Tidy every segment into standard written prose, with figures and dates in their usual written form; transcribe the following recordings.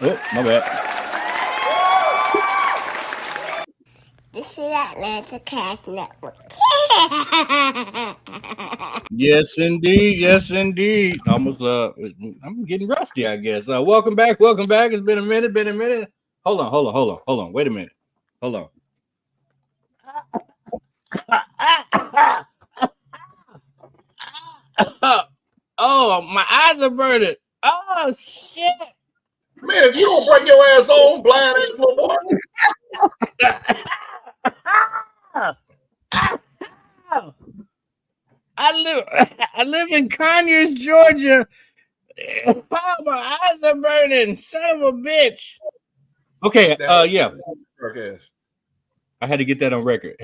Oh, my bad. This is Atlanta Cast Network. Yes, indeed. Yes, indeed. Almost. I'm getting rusty, I guess. Welcome back. Welcome back. It's been a minute. Been a minute. Hold on. Wait a minute. Hold on. Oh, my eyes are burning. Oh shit. Man, if you don't bring your ass on, blind ass little boy. I live in Conyers, Georgia. Oh, my eyes are burning. Son of a bitch. Okay, yeah. I had to get that on record.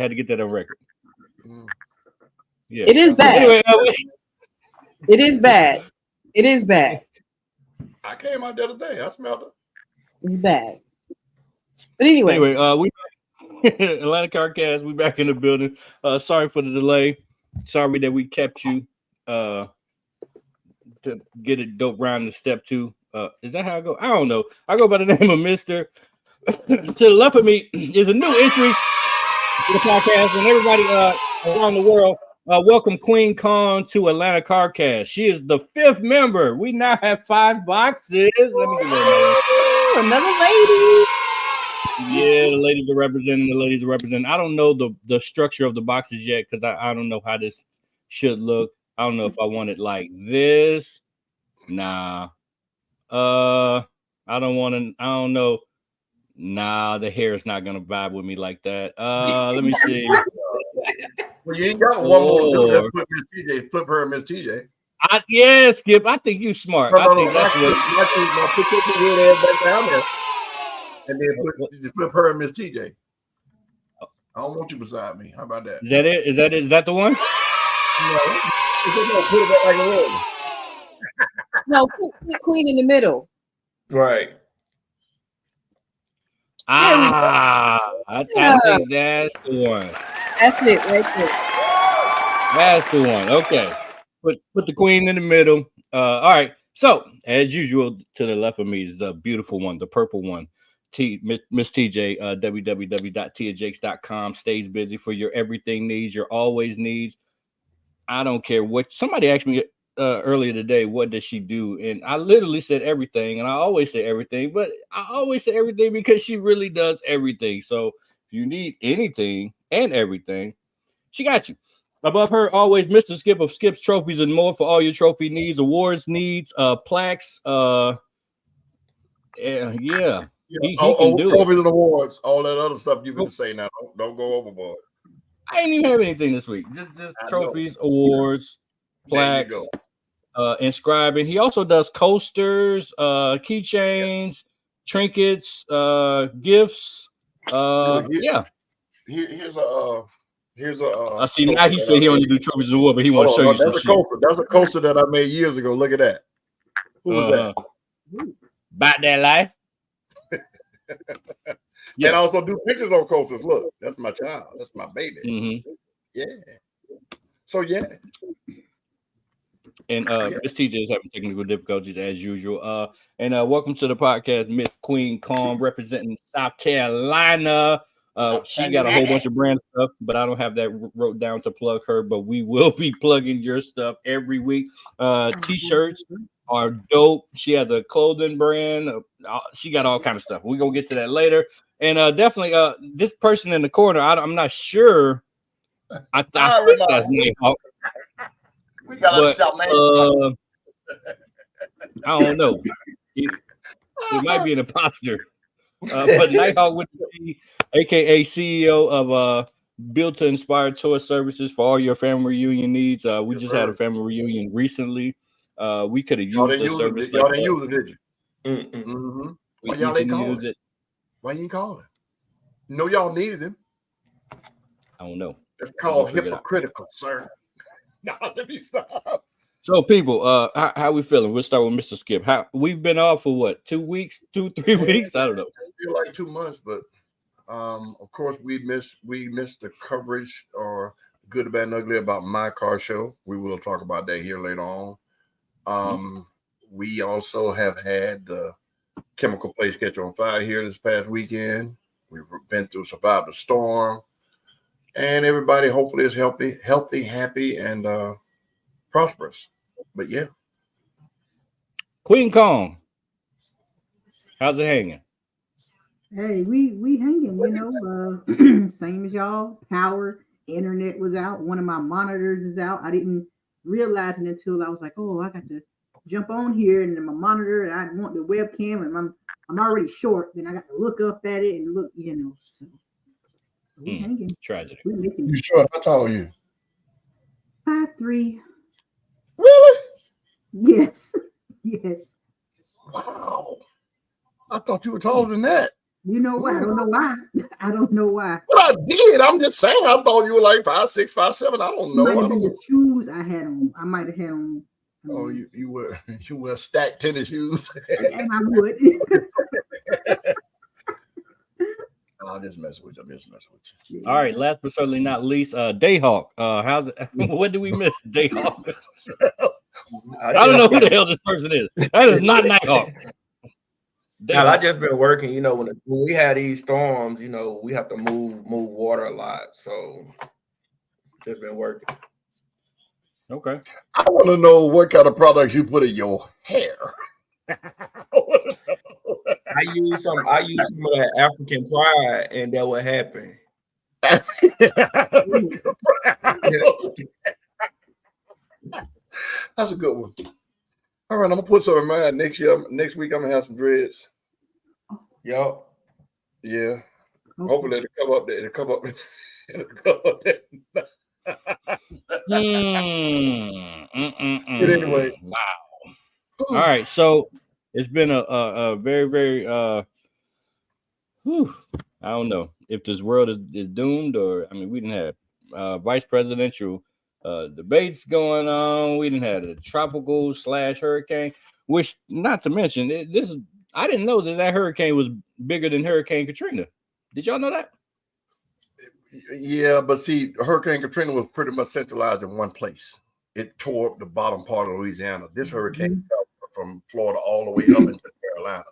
Yeah. It is bad. Anyway, it is bad. It is bad. I came out the other day. I smelled it. It's bad. But anyway, we Atlanta Carcast, we back in the building. Sorry for the delay. Sorry that we kept you to get it dope round to step 2. Is that how I go? I don't know. I go by the name of Mr. To the left of me is a new entry to the podcast, and everybody around the world, welcome Queen Kong to Atlanta Carcast. She is the 5th member. We now have 5 boxes. Let me get that. Another lady. Yeah, the ladies are representing. I don't know the structure of the boxes yet because I don't know how this should look. I don't know if I want it like this. Nah. I don't know. Nah, the hair is not gonna vibe with me like that. Let me see. Well, you ain't got one more to do. That's put Miss TJ. Flip her and Miss TJ. Yeah, Skip. I think you smart. I think that's what. I put your head back down there, and then flip her and Miss TJ. I don't want you beside me. How about that? Is that it? Is that the one? No. Put it back like a roll. No, put Queen in the middle. Right. I think that's the one. That's it right there. That's the one. Okay. Put the Queen in the middle. All right. So, as usual, to the left of me is the beautiful one, the purple one. Miss TJ, www.tiajakes.com. Stays busy for your everything needs, your always needs. I don't care what. Somebody asked me earlier today, what does she do? And I literally said everything, and I always say everything, but I always say everything because she really does everything. So if you need anything and everything, she got you. Above her, always Mr. Skip of Skip's Trophies and more for all your trophy needs, awards needs, plaques. Yeah. He can do trophies it. and awards, all that other stuff you can say now. Don't go overboard. I ain't even have anything this week. Just trophies, awards, plaques, inscribing. He also does coasters, keychains, trinkets, gifts. Yeah. Here's a. I see now he said he only do trophies and awards, but he want to show you some shit. That's a coaster that I made years ago. Look at that. Who was that? About that life. Yeah. And I also do pictures on coasters. Look, that's my child. That's my baby. Mm-hmm. Yeah. So yeah. And Miss TJ is having technical difficulties as usual. And welcome to the podcast, Miss Queen Kong, representing South Carolina. She got a whole bunch of brand stuff, but I don't have that wrote down to plug her. But we will be plugging your stuff every week. T-shirts are dope. She has a clothing brand. She got all kind of stuff. We're gonna get to that later. And definitely, this person in the corner, I'm not sure. I think that's Nighthawk. We got but I don't know. It might be an imposter. But Nighthawk with the T, aka CEO of Built to Inspire Tour Services for all your family reunion needs. We just had a family reunion recently. We could have used the service. Y'all didn't use it, did you? Mm-hmm. Why y'all ain't calling it? Why you ain't calling? No, y'all needed him. I don't know. It's called hypocritical, sir. No, let me stop. So, people, how we feeling? We'll start with Mr. Skip. We've been off for what? 2 weeks, 3 weeks? I don't know. I feel like 2 months, but of course we missed the coverage or Good, Bad, and Ugly about my car show. We will talk about that here later on. We also have had the chemical place catch on fire here this past weekend. We've been through, survived the storm, and everybody hopefully is healthy, happy, and prosperous. But yeah. Queen Kong, how's it hanging? Hey, we hanging, you know, same as y'all. Power, internet was out. One of my monitors is out. I didn't realize it until I was like, oh, I got to jump on here and then my monitor, and I want the webcam, and I'm already short. Then I got to look up at it and look, you know. So we hanging. Tragedy. You sure? How tall are you? 5'3". Really? Yes. Yes. Wow. I thought you were taller than that. You know what? I don't know why. I don't know why. Well, I did. I'm just saying. I thought you were like 5'6", 5'7". I don't know. Might have been the shoes I had on. I might have had on. Oh, you wear stacked tennis shoes. And I would. I'm just messing with you. All right, last but certainly not least, Dayhawk. What do we miss, Dayhawk? I don't know who the hell this person is. That is not Nighthawk. Now, I just been working. You know, when we had these storms, you know, we have to move water a lot. So just been working. Okay. I want to know what kind of products you put in your hair. I use some of that African Pride, and that what happened. That's a good one. All right, I'm gonna put some in mine next year. Next week, I'm gonna have some dreads. Yup. Yeah. Hopefully, it'll come up there. It'll come up there. But anyway, wow. All right, so it's been a very, very I don't know if this world is doomed, or I mean, we didn't have vice presidential debates going on. We didn't have a tropical / hurricane, which, not to mention, I didn't know that hurricane was bigger than Hurricane Katrina. Did y'all know that? Yeah, but see, Hurricane Katrina was pretty much centralized in one place. It tore up the bottom part of Louisiana. This hurricane fell from Florida all the way up into the Carolinas.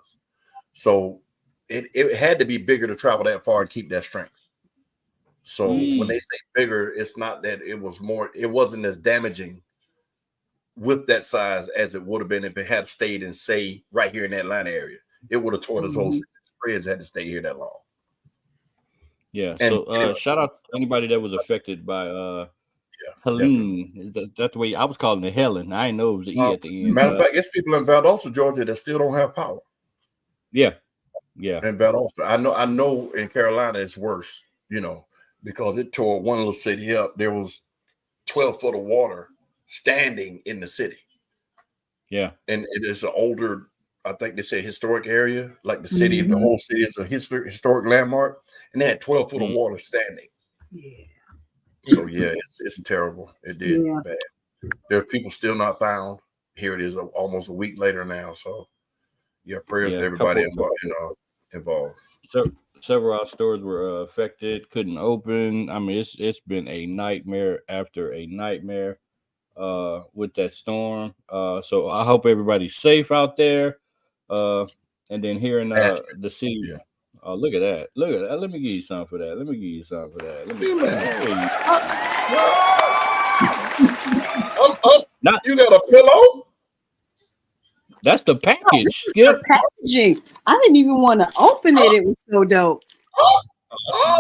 So it had to be bigger to travel that far and keep that strength. So when they say bigger, it's not that it wasn't as damaging with that size as it would have been if it had stayed in, say, right here in the Atlanta area. It would have tore this whole city. Spreads had to stay here that long. Yeah. So shout out to anybody that was affected by Helene. That's the way I was calling it, Helen. I didn't know it was an E at the end. Matter of fact, there's people in Valdosta, Georgia, that still don't have power. Yeah. In Valdosta, I know in Carolina it's worse, you know, because it tore one little city up. There was 12 foot of water standing in the city. Yeah. And it is an older, I think they say, historic area, like the city, the whole city is a historic landmark, and they had 12 foot of water standing. Yeah. So yeah, it's terrible. It did bad. There are people still not found. Here it is, almost a week later now. So yeah, prayers to everybody involved. So several of our stores were affected, couldn't open. I mean, it's been a nightmare after a nightmare with that storm. So I hope everybody's safe out there. And then here in the city. Yeah. Oh, look at that. Look at that. Let me give you something for that. You got a pillow? That's the package. Skip. Packaging. I didn't even want to open it. It was so dope.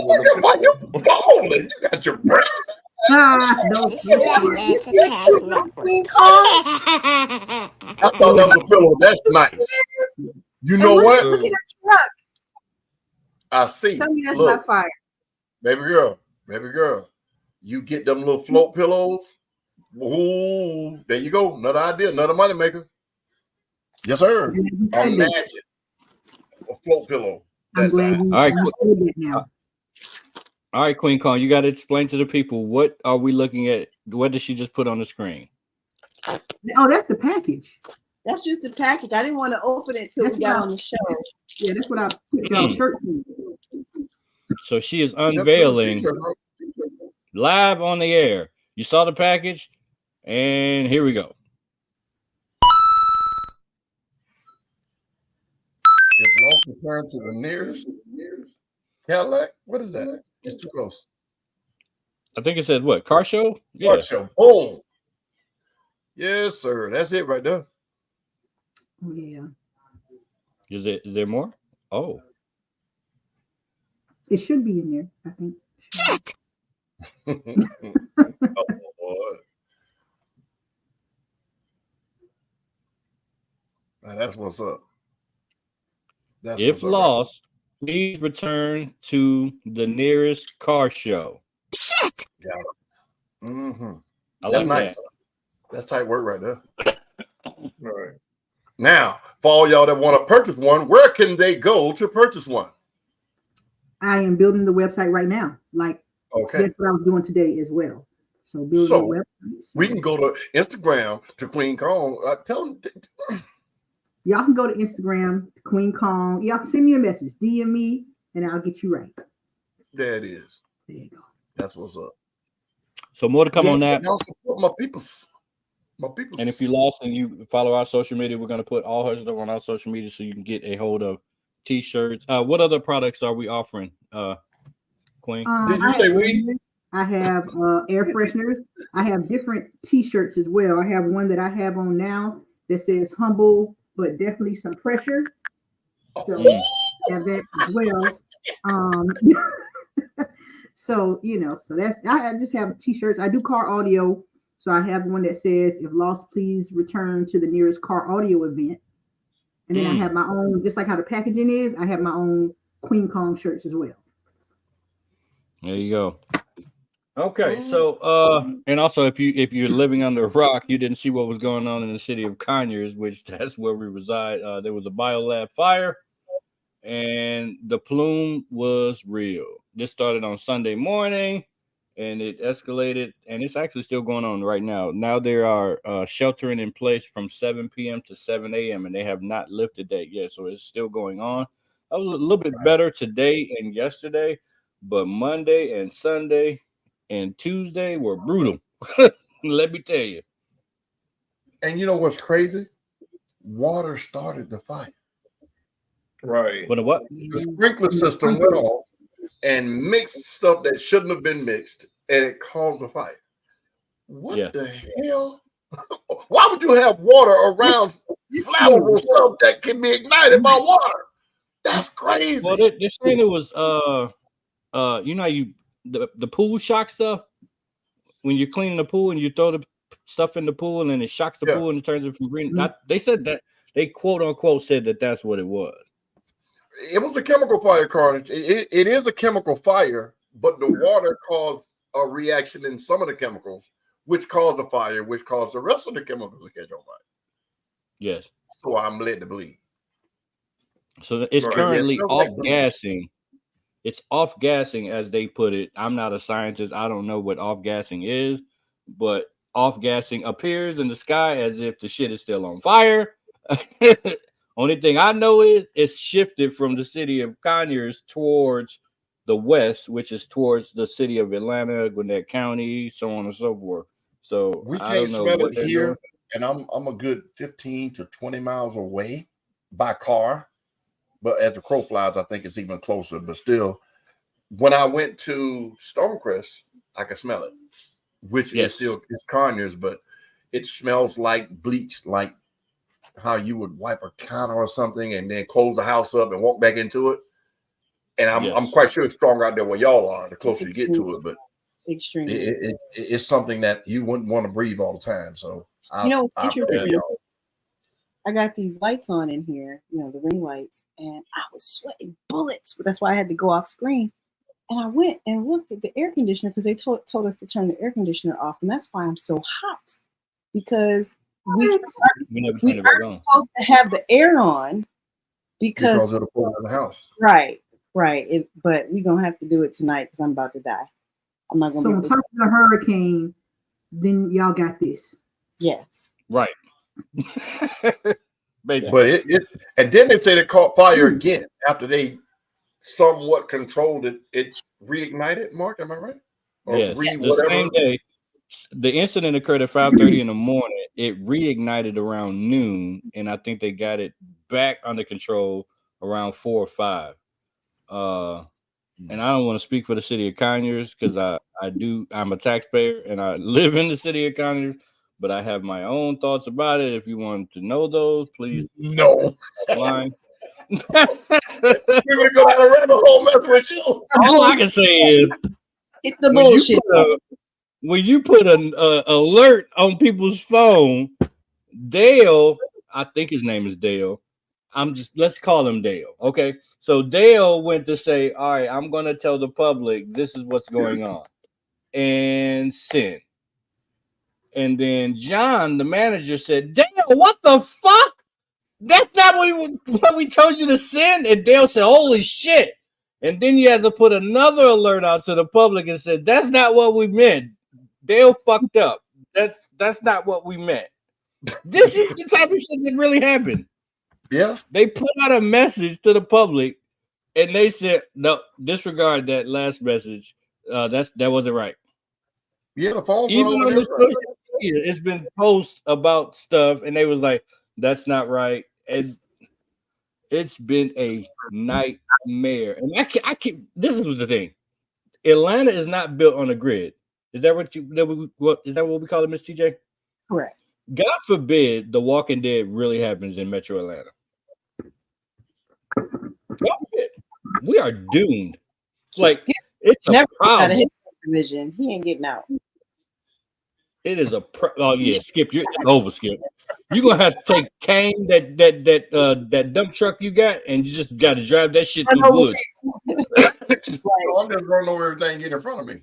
Look at what you balling. You got your brain. I thought that was a pillow. That's nice. You know what? I see. Tell me that's Look, not fire. Baby girl, you get them little float pillows. Ooh, there you go. Another idea, another money maker. Yes, sir. Imagine a float pillow. I'm glad all right. All right, Queen Kong, you got to explain to the people, what are we looking at? What did she just put on the screen? Oh, that's the package. That's just the package. I didn't want to open it till we got on the show. Yeah, that's what I put y'all shirts in. So she is unveiling live on the air. You saw the package, and here we go. Lost return to the nearest Cadillac. What is that? It's too close. I think it says what? Car show? Yeah. Car show. Boom. Yes, sir. That's it right there. Oh, yeah. Is there more? Oh. It should be in there, I think. Shit. Oh, boy. Now, that's what's up. That's If what's up, lost, please return to the nearest car show. Shit. right? Mm-hmm. I That's like nice. that. That's tight work right there. Right. Now, for all y'all that want to purchase one, where can they go to purchase one? I am building the website right now. Like, Okay. that's what I was doing today as well. So building So, the website. We can go to Instagram to Qwueen Kong. Tell them. Y'all can go to Instagram, Qwueen Kong. Y'all can send me a message, DM me, and I'll get you right. There it is. There you go. That's what's up. So more to come on that. Y'all support my peoples. My peoples. And if you lost and you follow our social media, we're going to put all her stuff on our social media so you can get a hold of t-shirts. What other products are we offering, Qwueen? Did you say weed? I have air fresheners. I have different t-shirts as well. I have one that I have on now that says humble, but definitely some pressure. So I have that as well. So, so that's, I just have t-shirts. I do car audio. So I have one that says, if lost, please return to the nearest car audio event. And then I have my own, just like how the packaging is, I have my own Qwueen Kong shirts as well. There you go. Okay, so and also if you're living under a rock, you didn't see what was going on in the city of Conyers, which that's where we reside. There was a biolab fire, and the plume was real. This started on Sunday morning, and it escalated, and it's actually still going on right now. Now there are sheltering in place from 7 p.m. to 7 a.m., and they have not lifted that yet, so it's still going on. I was a little bit better today and yesterday, but Monday and Sunday and Tuesday were brutal. Let me tell you. And you know what's crazy? Water started the fire. Right. What? The sprinkler system went off and mixed stuff that shouldn't have been mixed, and it caused the fire. What the hell? Why would you have water around flammable stuff that can be ignited by water? That's crazy. Well, they're saying it was you know, the pool shock stuff when you're cleaning the pool and you throw the stuff in the pool and then it shocks the pool and it turns it from green. They said that they quote unquote said that that's what it was. It was a chemical fire, Carnage. It is a chemical fire, but the water caused a reaction in some of the chemicals, which caused the fire, which caused the rest of the chemicals to catch on fire. Yes. So I'm led to believe. So it's currently off gassing. It's off gassing, as they put it. I'm not a scientist. I don't know what off gassing is, but off gassing appears in the sky as if the shit is still on fire. Only thing I know is it's shifted from the city of Conyers towards the west, which is towards the city of Atlanta, Gwinnett County, so on and so forth. So we I can't don't know smell what it they're here, doing. and I'm a good 15 to 20 miles away by car. But as the crow flies, I think it's even closer. But still, when I went to Stonecrest, I could smell it, which is still it's Conyers, but it smells like bleach, like how you would wipe a counter or something and then close the house up and walk back into it. And I'm quite sure it's stronger out there where y'all are, the closer you get to it. But extremely, it's something that you wouldn't want to breathe all the time. So interesting. I got these lights on in here, the ring lights, and I was sweating bullets. But that's why I had to go off screen. And I went and looked at the air conditioner because they told us to turn the air conditioner off. And that's why I'm so hot, because we aren't supposed to have the air on because of the cold in the house. Right. But we're going to have to do it tonight because I'm about to die. I'm not going to. So on top of the hurricane, then y'all got this. Yes. Right. Basically. But it and then they say they caught fire again after they somewhat controlled it. It reignited. Mark, am I right? Or yes. The same day. The incident occurred at 5:30 in the morning. It reignited around noon, and I think they got it back under control around 4 or 5. And I don't want to speak for the city of Conyers because I'm a taxpayer and I live in the city of Conyers, but I have my own thoughts about it. If you want to know those, please No. online. We're gonna go down a rabbit hole mess with you. All I can say is Hit the bullshit. When you put an alert on people's phone, Dale, I think his name is Dale. Let's call him Dale. Okay. So Dale went to say, all right, I'm going to tell the public this is what's going on and send. And then John, the manager, said, Dale, what the fuck? That's not what we told you to send. And Dale said, holy shit. And then you had to put another alert out to the public and said, that's not what we meant. Dale fucked up. That's not what we meant. This is the type of shit that really happened. Yeah. They put out a message to the public and they said, no, disregard that last message. That wasn't right. Yeah, the phone. Even on the social media, it's been posts about stuff, and they was like, that's not right. And it's been a nightmare. And I can't this is the thing. Atlanta is not built on a grid. Is that what we call it, Miss TJ? Correct. God forbid The Walking Dead really happens in Metro Atlanta. God forbid. We are doomed. Like it's never problem. out of his division. He ain't getting out. It is oh yeah, Skip. It's over, Skip. You're gonna have to take Kane, that dump truck you got, and you just got to drive that shit through the woods. I'm just gonna know everything get in front of me.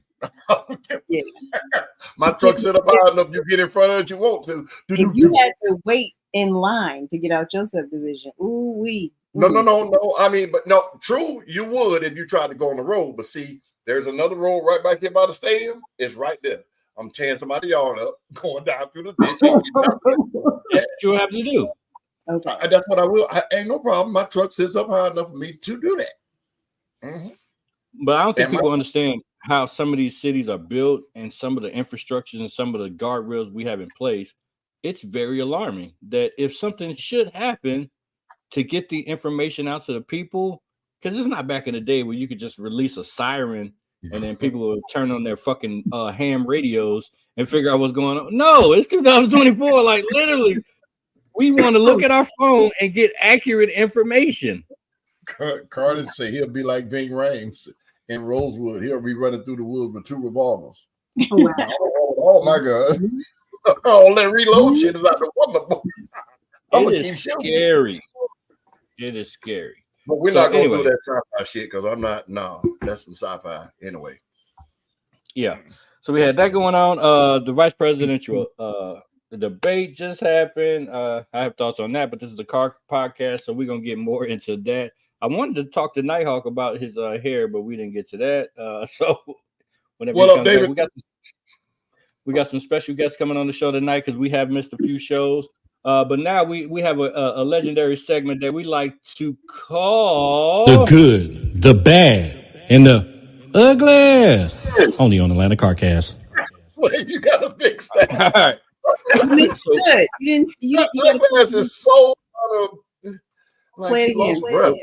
Yeah. My truck set up high enough, you get in front of it you want to. If you had to wait in line to get out your subdivision, No. I mean, but no, true, you would if you tried to go on the road. But see, there's another road right back here by the stadium. It's right there. I'm tearing somebody yard up, going down through the ditch. That's what you have to do. Okay. That's what I will. Ain't no problem. My truck sits up high enough for me to do that. Mm-hmm. But I don't think people understand how some of these cities are built and some of the infrastructures and some of the guardrails we have in place. It's very alarming that if something should happen, to get the information out to the people, because it's not back in the day where you could just release a siren and then people will turn on their fucking ham radios and figure out what's going on. No, it's 2024. Like literally, we want to look at our phone and get accurate information. Carter said he'll be like Ving Rhames in Rosewood. He'll be running through the woods with 2 revolvers. Oh, wow. Oh my God. All that reload shit is out the window. It is scary. It is scary. But we're not going to do that sci-fi shit because I'm not. No, that's some sci-fi anyway. Yeah. So we had that going on. The vice presidential the debate just happened. I have thoughts on that, but this is the car podcast, so we're going to get more into that. I wanted to talk to Nighthawk about his hair, but we didn't get to that. So whenever what up, David? Back, we got some special guests coming on the show tonight because we have missed a few shows. But now we have a legendary segment that we like to call The Good, the Bad, and the Ugly. Only on Atlanta CarCast. Well, you gotta fix that. All right. Good. You Ugly is so play it again.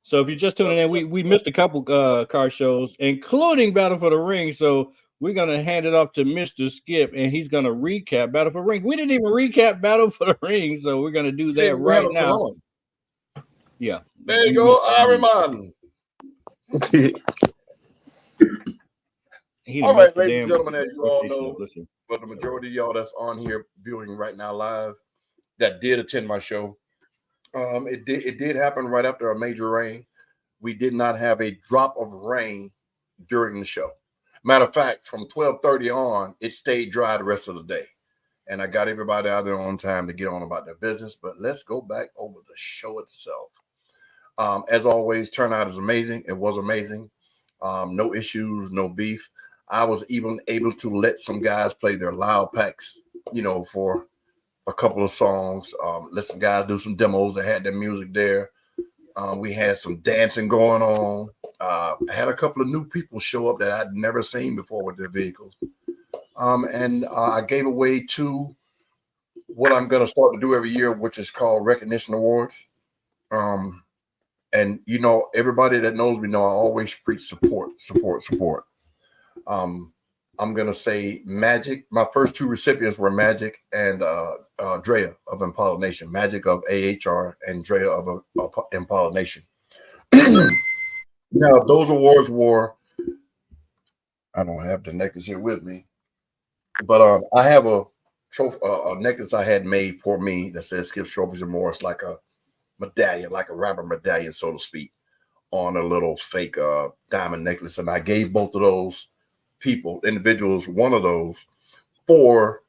So if you're just tuning in, we missed a couple car shows, including Battle for the Ring. So we're going to hand it off to Mr. Skip, and he's going to recap Battle for the Ring. We didn't even recap Battle for the Ring, so we're going to do that right now. Yeah. There you go, Ariman. All right, ladies and gentlemen, as you all know, but the majority of y'all that's on here viewing right now live that did attend my show, it did happen right after a major rain. We did not have a drop of rain during the show. Matter of fact, from 12:30 on, it stayed dry the rest of the day. And I got everybody out there on time to get on about their business. But let's go back over the show itself. As always, turnout is amazing. It was amazing. No issues, no beef. I was even able to let some guys play their loud packs, for a couple of songs. Let some guys do some demos. They had their music there. We had some dancing going on. I had a couple of new people show up that I'd never seen before with their vehicles. And I gave away 2 what I'm going to start to do every year, which is called recognition awards. And you know, everybody that knows me know I always preach support. I'm gonna say Magic. My first two recipients were Magic and Drea of Impala Nation. Magic of AHR and Drea of Impala Nation. Now those awards were. I don't have the necklace here with me, but I have a necklace I had made for me that says Skips Trophies and More. It's like a medallion, like a rapper medallion, so to speak, on a little fake diamond necklace. And I gave both of those individuals, one of those for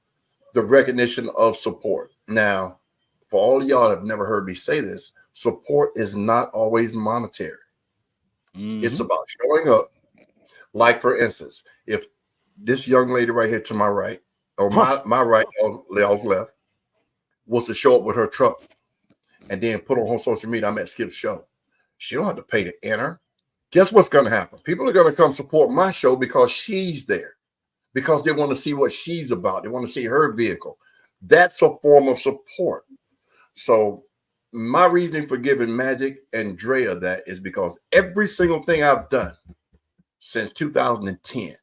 the recognition of support. Now, for all of y'all that have never heard me say this, support is not always monetary. It's about showing up. Like, for instance, if this young lady right here to my right, or my right, y'all's left, was to show up with her truck and then put on her social media, I'm at Skip's show. She don't have to pay to enter. Guess what's going to happen? People are going to come support my show because she's there, because they want to see what she's about. They want to see her vehicle. That's a form of support. So my reasoning for giving Magic and Drea that is because every single thing I've done since 2010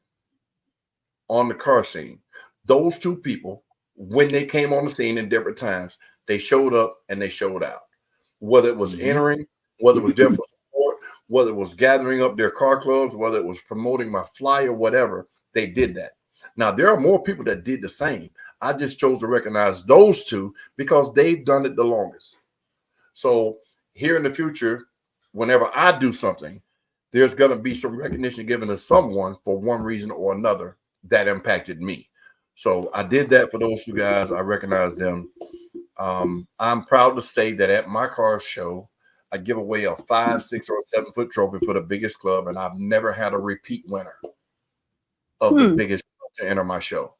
on the car scene, those two people, when they came on the scene in different times, they showed up and they showed out. Whether it was entering, whether it was there for support, whether it was gathering up their car clubs, whether it was promoting my flyer, whatever, they did that. Now, there are more people that did the same. I just chose to recognize those two because they've done it the longest. So here in the future, whenever I do something, there's going to be some recognition given to someone for one reason or another that impacted me. So I did that for those two guys. I recognize them. I'm proud to say that at my car show, I give away a 5, 6, or 7 foot trophy for the biggest club, and I've never had a repeat winner of the biggest club to enter my show.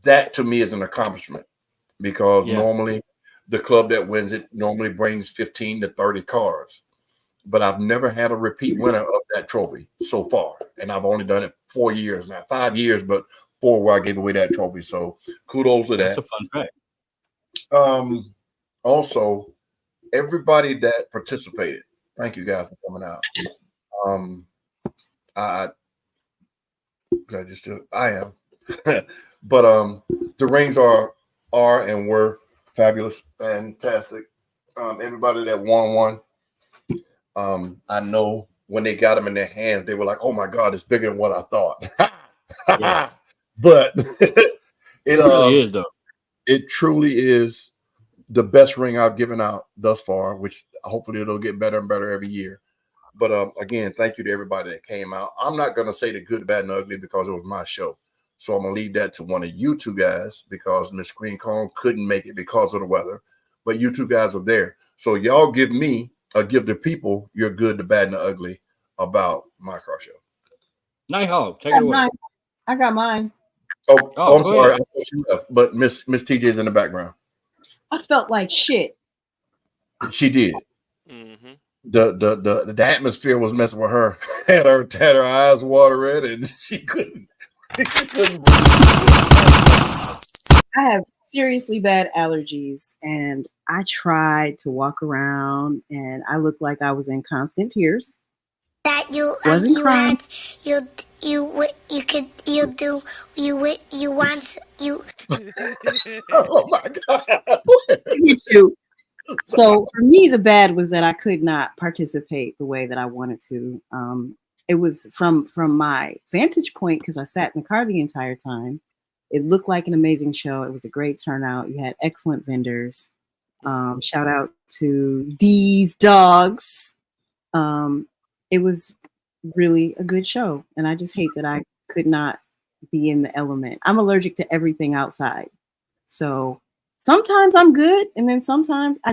That to me is an accomplishment because normally the club that wins it normally brings 15 to 30 cars. But I've never had a repeat winner of that trophy so far. And I've only done it 4 years now, 5 years, but 4 where I gave away that trophy. So kudos to that. That's a fun fact. Also, everybody that participated, thank you guys for coming out. I am. But the rings are and were fabulous, fantastic. Everybody that won one. I know when they got them in their hands, they were like, "Oh my God, it's bigger than what I thought." But it really is, though. It truly is the best ring I've given out thus far, which hopefully it'll get better and better every year. But again, thank you to everybody that came out. I'm not going to say the good, bad, and ugly because it was my show. So I'm going to leave that to one of you two guys because Miss Queen Kong couldn't make it because of the weather. But you two guys are there. So y'all give the people your good, the bad, and the ugly about my car show. Nighthawk, take it away. I got mine. I'm sorry. I thought you left, but Miss TJ's in the background. I felt like shit. She did. The atmosphere was messing with her. Had her eyes watering, and she couldn't breathe. I have seriously bad allergies, and I tried to walk around, and I looked like I was in constant tears. That you wasn't crying. Oh my God! So for me, the bad was that I could not participate the way that I wanted to. It was from my vantage point because I sat in the car the entire time. It looked like an amazing show. It was a great turnout. You had excellent vendors. Shout out to D's Dogs. It was really a good show. And I just hate that I could not be in the element. I'm allergic to everything outside. So sometimes I'm good. And then sometimes I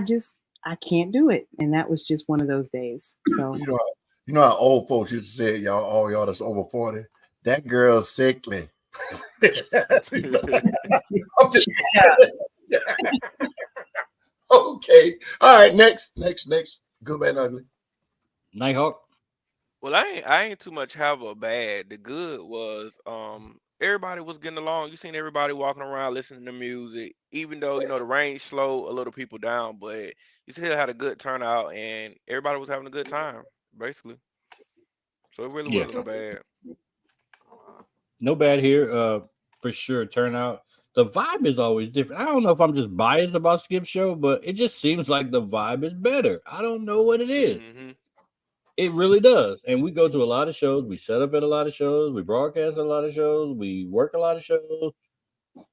can't do it. And that was just one of those days. So you know how old folks used to say, all y'all that's over 40, that girl's sickly. I'm just okay. All right, next. Good, bad, ugly. Nighthawk. Well, I ain't too much have a bad. The good was everybody was getting along. You seen everybody walking around listening to music, even though the rain slowed a little people down, but you still had a good turnout and everybody was having a good time, basically. So it really Yeah, wasn't bad. no bad here. For sure, turnout. The vibe is always different. I don't know if I'm just biased about Skip Show, but it just seems like the vibe is better. I don't know what it is. Hmm. It really does. And we go to a lot of shows. We set up at a lot of shows. We broadcast at a lot of shows. We work a lot of shows.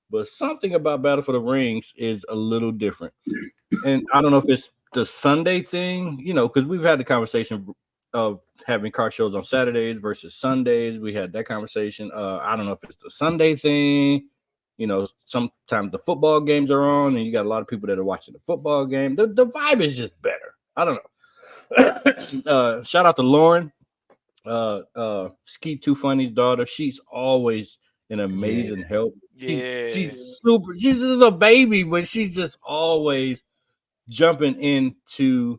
But something about Battle for the Rings is a little different. And I don't know if it's the Sunday thing, because we've had the conversation of having car shows on Saturdays versus Sundays. We had that conversation. I don't know if it's the Sunday thing. Sometimes the football games are on, and you got a lot of people that are watching the football game. The vibe is just better. I don't know. Shout out to Lauren, Ski Too Funny's daughter. She's always an amazing help. Yeah. She's super. She's just a baby, but she's just always jumping into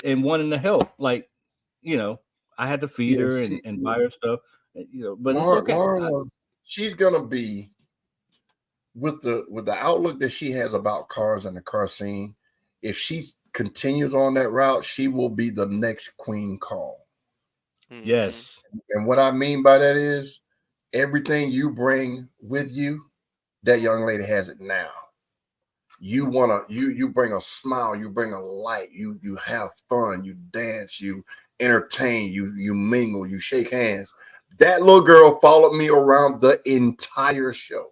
and wanting to help. Like, I had to feed her and buy her stuff. But it's okay. Lauren, she's gonna be with the outlook that she has about cars and the car scene. If she continues on that route, she will be the next Qwueen Call. Yes. And what I mean by that is everything you bring with you, that young lady has it now. You bring a smile, you bring a light, you have fun, you dance, you entertain, you mingle, you shake hands. That little girl followed me around the entire show.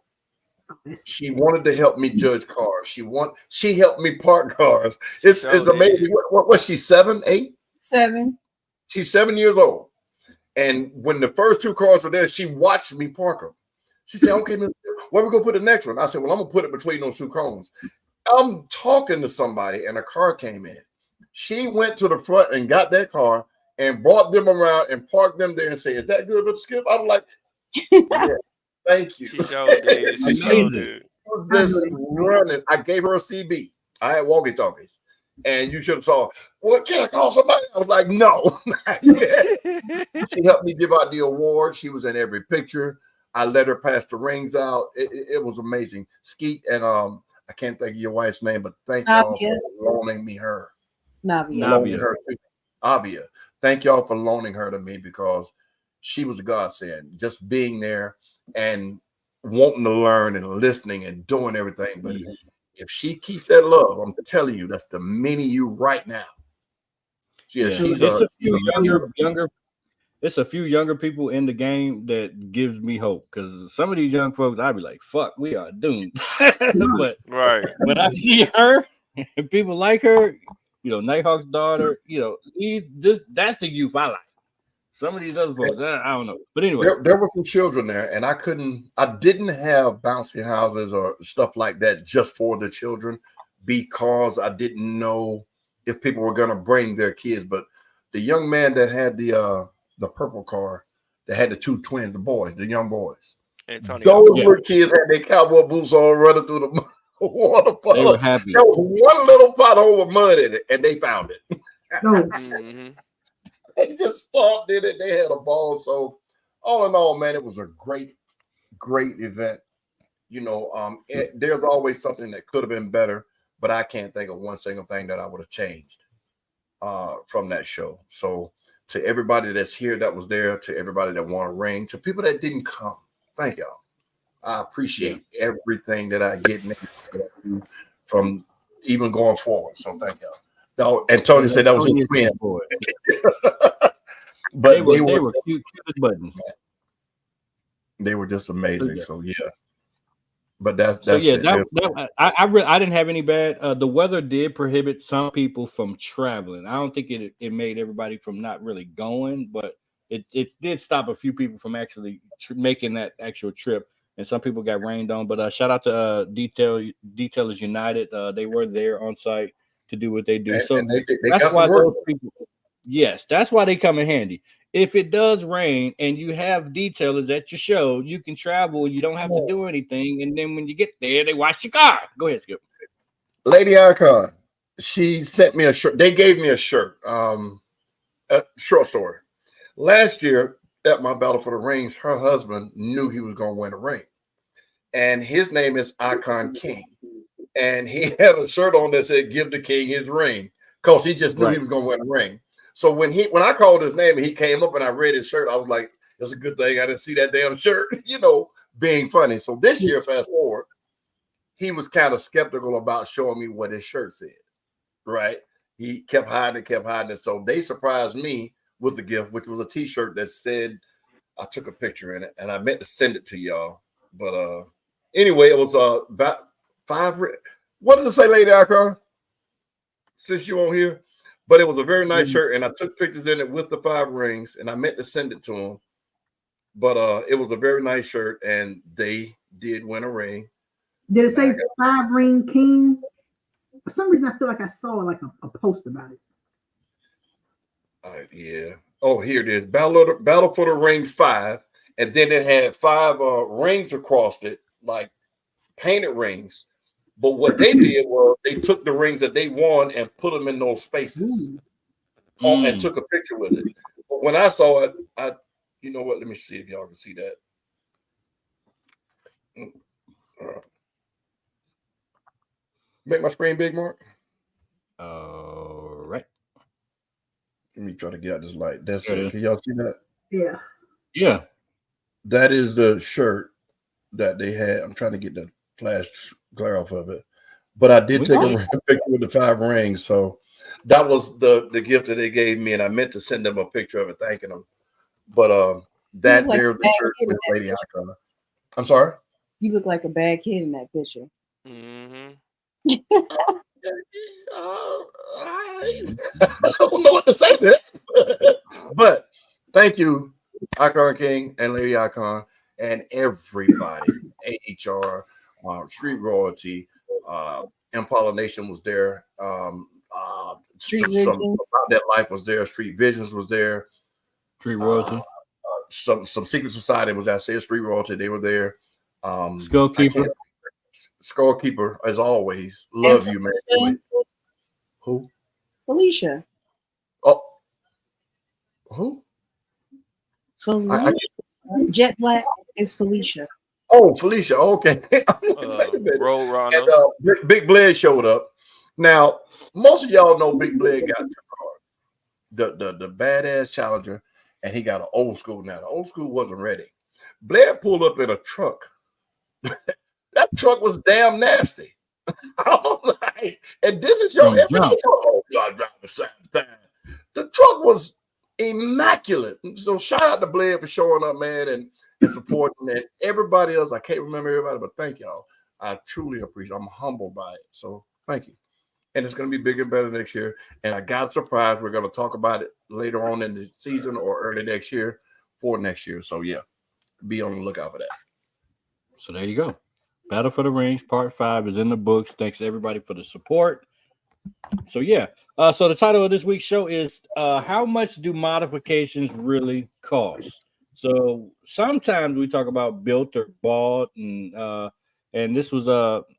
She wanted to help me judge cars. She helped me park cars. It's amazing. What was she, 7, 8? 7. She's 7 years old. And when the first 2 cars were there, she watched me park them. She said, okay, where we gonna put the next one? I said, well, I'm gonna put it between those 2 cones. I'm talking to somebody and a car came in. She went to the front and got that car and brought them around and parked them there and said, is that good, Mr. Skip? I was like, yeah, thank you. She showed it. She showed it. Just running. I gave her a CB. I had walkie-talkies. And you should have saw, well, can I call somebody? I was like, no. She helped me give out the award. She was in every picture. I let her pass the rings out. It was amazing. Skeet and I can't think of your wife's name, but thank y'all for loaning me her. Avia. Thank y'all for loaning her to me because she was a godsend. Just being there and wanting to learn and listening and doing everything. But if she keeps that love, I'm telling you, that's the mini you right now. It's a few younger people in the game that gives me hope because some of these young folks, I'd be like, fuck, we are doomed. But when I see her and people like her, Nighthawk's daughter, that's the youth I like. Some of these other folks, I don't know. But anyway, there were some children there, and I didn't have bouncy houses or stuff like that just for the children because I didn't know if people were gonna bring their kids. But the young man that had the purple car that had the 2 twins, the young boys, those were kids had their cowboy boots on running through the water puddle. They were happy. There was one little pothole with mud in it, and they found it. They just stomped in it. They had a ball. So all in all, man, it was a great event. There's always something that could have been better, but I can't think of one single thing that I would have changed from that show. So to everybody that's here that was there, to everybody that won a ring, to people that didn't come, thank y'all. I appreciate everything that I get from even going forward. So thank y'all. No, and Tony said that was his twin boy. But they were cute as buttons. They were just amazing. So yeah. But that's I didn't have any bad. The weather did prohibit some people from traveling. I don't think it made everybody from not really going, but it did stop a few people from actually making that actual trip. And some people got rained on. But shout out to Detailers United. They were there on site to do what they do. So that's why those people. Yes, that's why they come in handy. If it does rain and you have detailers at your show, you can travel. You don't have to do anything. And then when you get there, they wash your car. Go ahead, Skip. Lady Icon, she sent me a shirt. They gave me a shirt. A short story. Last year, at my Battle for the Rings, her husband knew he was going to win a ring. And his name is Icon King. And he had a shirt on that said, "Give the king his ring," because he just knew he was going to win a ring. So when I called his name and he came up and I read his shirt, I was like, it's a good thing I didn't see that damn shirt, being funny. So this year, fast forward, he was kind of skeptical about showing me what his shirt said, right? He kept hiding it. So they surprised me with the gift, which was a t-shirt that said, I took a picture in it and I meant to send it to y'all. But anyway, it was about 5. What does it say, Lady Icon? Since you on here. But it was a very nice shirt, and I took pictures in it with the 5 rings, and I meant to send it to him. But it was a very nice shirt, and they did win a ring. Did it say 5-ring king? For some reason, I feel like I saw like a post about it. Yeah. Oh, here it is. Battle for the Rings 5, and then it had 5 rings across it, like painted rings. But what they did was they took the rings that they won and put them in those spaces and took a picture with it. But when I saw it, you know what? Let me see if y'all can see that. Make my screen big, Mark. All right. Let me try to get out this light. That's it. Can y'all see that? Yeah. Yeah. That is the shirt that they had. I'm trying to get the flash glare off of it. But I did take a picture with the 5 rings. So that was the gift that they gave me. And I meant to send them a picture of it, thanking them. But that there's the shirt with Lady Icon. I'm sorry? You look like a bad kid in that picture. Mm-hmm. I don't know what to say there. But thank you, Icon King and Lady Icon, and everybody. AHR, Street Royalty, Impala Nation was there. Some About That Life was there. Street Visions was there. Street Royalty. Some Secret Society was that said Street Royalty. They were there. Skullkeeper, as always. Love you, man. Who? Felicia. Oh, who? Felicia. Jet Black is Felicia. Oh, Felicia. Okay. Roadrunner. And Big Bled showed up. Now, most of y'all know Big Bled got 2 cars. The badass Challenger, and he got an old school now. The old school wasn't ready. Bled pulled up in a truck. That truck was damn nasty. And this is your everyday truck. Oh, God, drive the same time. The truck was immaculate. So shout out to Bled for showing up, man, and supporting it. Everybody else, I can't remember everybody, but thank y'all. I truly appreciate it. I'm humbled by it. So thank you. And it's going to be bigger and better next year. And I got a surprise. We're going to talk about it later on in the season or early next year for next year. So yeah, be on the lookout for that. So there you go. Battle for the Rings Part 5 is in the books. Thanks to everybody for the support. So yeah. So the title of this week's show is How Much Do Modifications Really Cost? So sometimes we talk about built or bought, and this was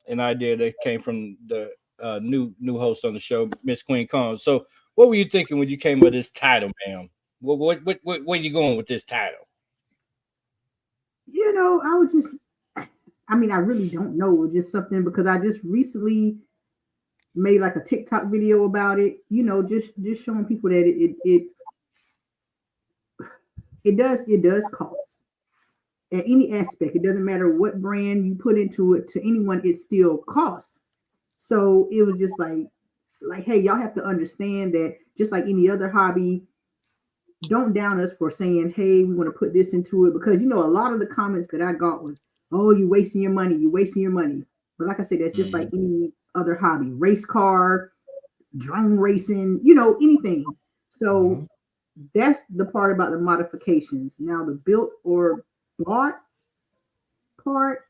an idea that came from the new host on the show, Miss Qwueen Kong. So what were you thinking when you came with this title, ma'am? Where are you going with this title? I really don't know. Just something because I just recently made like a TikTok video about it. Just showing people that it does cost at any aspect. It doesn't matter what brand you put into it. To anyone, it still costs. So it was just like, hey, y'all have to understand that just like any other hobby, don't down us for saying, hey, we want to put this into it, because a lot of the comments that I got was, oh, you're wasting your money. But like I said, that's just like any other hobby, race car, drone racing, anything. So that's the part about the modifications. Now the built or bought part,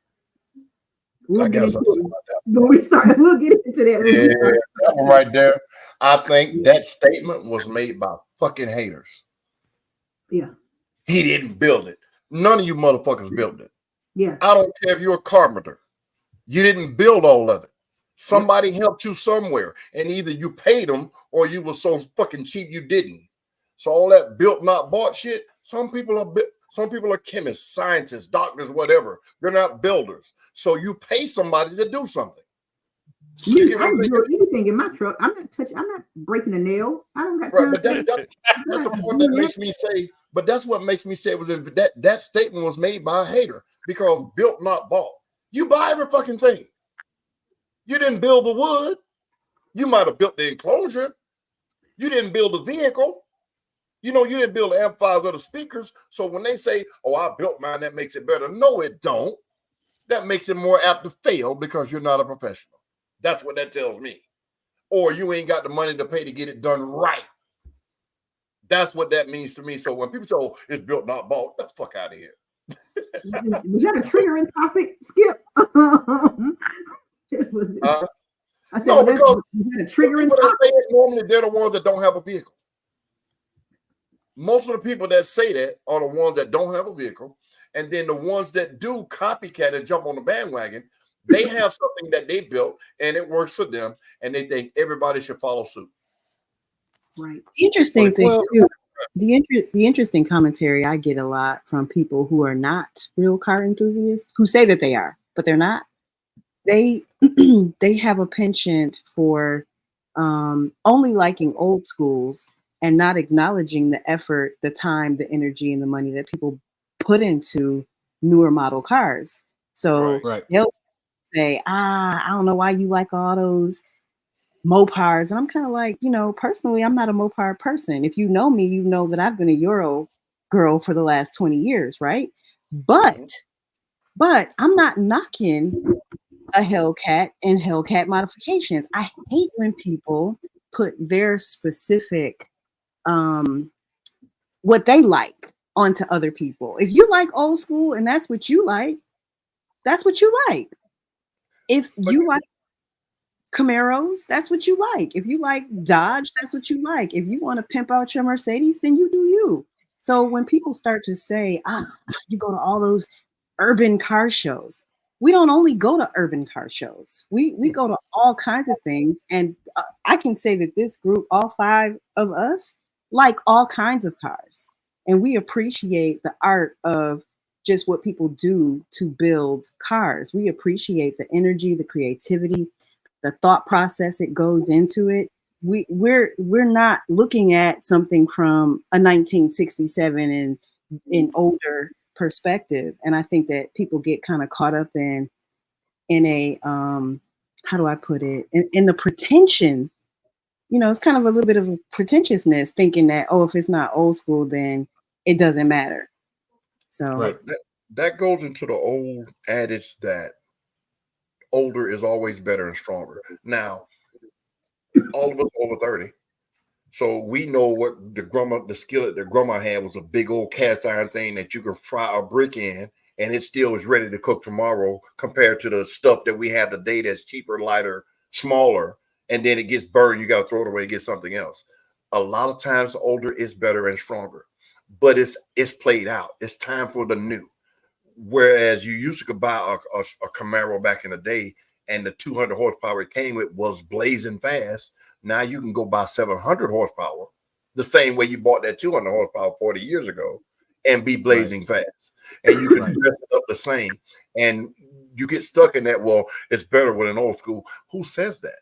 we'll get into that. Yeah, that one right there. I think that statement was made by fucking haters. Yeah. He didn't build it. None of you motherfuckers built it. Yeah. I don't care if you're a carpenter. You didn't build all of it. Somebody helped you somewhere, and either you paid them or you were so fucking cheap you didn't. So all that built not bought shit. Some people are chemists, scientists, doctors, whatever. They're not builders. So you pay somebody to do something. Me, I don't build anything in my truck. I'm not breaking a nail. I don't got time. Right, but that's the point that makes me say. But that's what makes me say it was that statement was made by a hater, because built not bought. You buy every fucking thing. You didn't build the wood. You might have built the enclosure. You didn't build the vehicle. You didn't build the amplifiers or the speakers. So when they say, "Oh, I built mine," that makes it better. No, it don't. That makes it more apt to fail because you're not a professional. That's what that tells me. Or you ain't got the money to pay to get it done right. That's what that means to me. So when people say, "Oh, it's built not bought," get the fuck out of here. Was that a triggering topic, Skip? I said, no, because a triggering people topic. that say it, normally they're the ones that don't have a vehicle. Most of the people that say that are the ones that don't have a vehicle. And then the ones that do copycat and jump on the bandwagon, they have something that they built and it works for them, and they think everybody should follow suit. Right. The interesting thing too, the interesting commentary I get a lot from people who are not real car enthusiasts, who say that they are, but they're not. They they have a penchant for only liking old schools and not acknowledging the effort, the time, the energy, and the money that people put into newer model cars. So they'll say, I don't know why you like all those Mopars. And I'm kind of like, personally, I'm not a Mopar person. If you know me, you know that I've been a Euro girl for the last 20 years, right? But I'm not knocking a Hellcat and Hellcat modifications. I hate when people put their specific what they like onto other people. If you like old school and that's what you like, that's what you like. If you like Camaros, that's what you like. If you like Dodge, that's what you like. If you want to pimp out your Mercedes, then you do you. So when people start to say, you go to all those urban car shows, we don't only go to urban car shows. We go to all kinds of things. And I can say that this group, all 5 of us, like all kinds of cars. And we appreciate the art of just what people do to build cars. We appreciate the energy, the creativity, the thought process it goes into it. We're not looking at something from a 1967 and in older perspective. And I think that people get kind of caught up in a how do I put it, in the pretension. It's kind of a little bit of a pretentiousness, thinking that, if it's not old school, then it doesn't matter. So that goes into the old adage that older is always better and stronger. Now, all of us over 30, so we know what the skillet that grandma had was a big old cast iron thing that you can fry a brick in, and it still is ready to cook tomorrow, compared to the stuff that we have today that's cheaper, lighter, smaller, and then it gets burned. You got to throw it away and get something else. A lot of times, older is better and stronger, but it's played out. It's time for the new. Whereas you used to buy a Camaro back in the day, and the 200 horsepower it came with was blazing fast. Now you can go buy 700 horsepower, the same way you bought that 200 horsepower 40 years ago, and be blazing fast. And you can dress it up the same. And you get stuck in that, well, it's better with an old school. Who says that?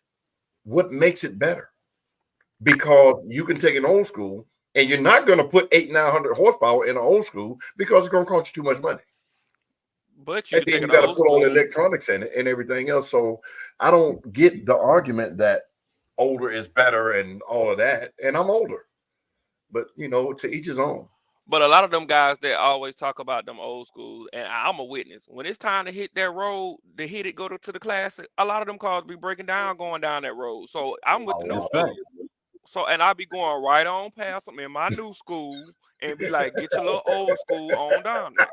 What makes it better? Because you can take an old school, and you're not going to put 800-900 horsepower in an old school because it's going to cost you too much money. But and then you got to put all the electronics in it and everything else. So I don't get the argument that older is better and all of that. And I'm older, but to each his own. But a lot of them guys that always talk about them old schools, and I'm a witness, when it's time to hit that road, to hit it, go to the classic, a lot of them cars be breaking down going down that road. So I'm with the new school. So, and I'll be going right on past them in my new school and be like, get your little old school on down there.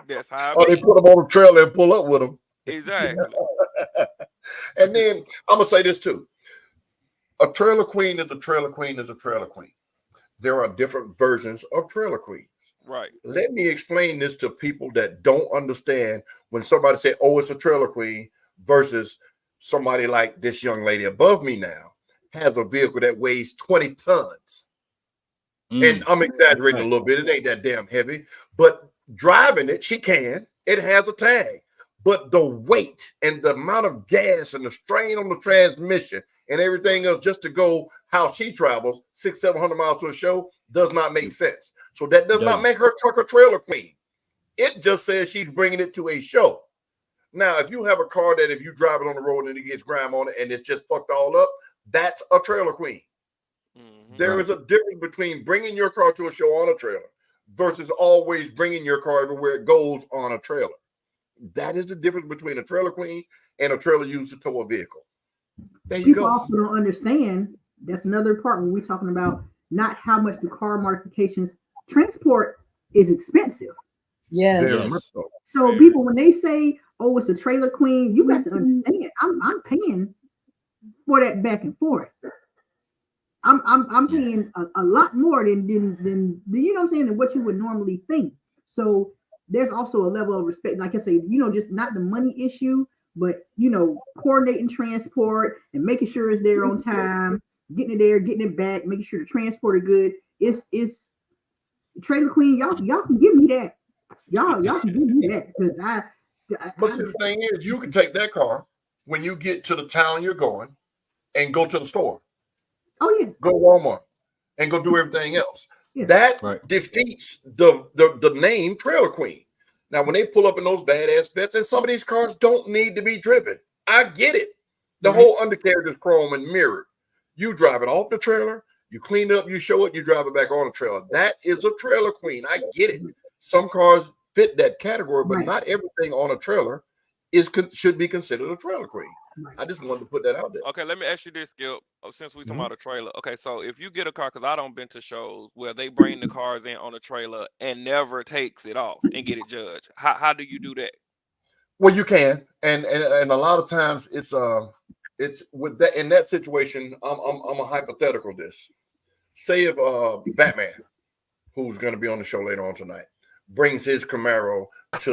That's how they put them on the trailer and pull up with them. Exactly. And then I'm going to say this too. A trailer queen is a trailer queen is a trailer queen. There are different versions of trailer queens. Right. Let me explain this to people that don't understand when somebody say, oh, it's a trailer queen, versus somebody like this young lady above me now has a vehicle that weighs 20 tons. And I'm exaggerating a little bit. It ain't that damn heavy, but driving it, she can. It has a tag, but the weight and the amount of gas and the strain on the transmission and everything else just to go how she travels 600-700 miles to a show does not make sense. So that does not make her truck or trailer queen. It just says she's bringing it to a show. Now, if you have a car that if you drive it on the road and it gets grime on it and it's just fucked all up, that's a trailer queen. There is a difference between bringing your car to a show on a trailer versus always bringing your car everywhere it goes on a trailer. That is the difference between a trailer queen and a trailer used to tow a vehicle. There you People go. also don't understand. That's another part when we're talking about not how much the car modifications transport is expensive. Yes. So people, when they say, "Oh, it's a trailer queen," you got to understand. I'm paying for that back and forth. I'm paying a lot more than you know what I'm saying, than what you would normally think. So there's also a level of respect, like I say, just not the money issue, but coordinating transport and making sure it's there on time, getting it there, getting it back, making sure the transport is good. It's trailer queen. Y'all can give me that. Y'all can give me that because But see, the thing is, you can take that car when you get to the town you're going and go to the store. Oh yeah. Go to Walmart and go do everything else. Yeah. That defeats the name trailer queen. Now, when they pull up in those badass bets, and some of these cars don't need to be driven. I get it. The whole undercarriage is chrome and mirrored. You drive it off the trailer, you clean it up, you show it, you drive it back on the trailer. That is a trailer queen. I get it. Some cars fit that category, but not everything on a trailer should be considered a trailer queen. I just wanted to put that out there. Okay, let me ask you this, Skip. Since we talking about a trailer, okay, so if you get a car, because I don't been to shows where they bring the cars in on a trailer and never takes it off and get it judged. How do you do that? Well, you can, and a lot of times it's with that in that situation. I'm a hypothetical. This say if Batman, who's going to be on the show later on tonight, brings his Camaro to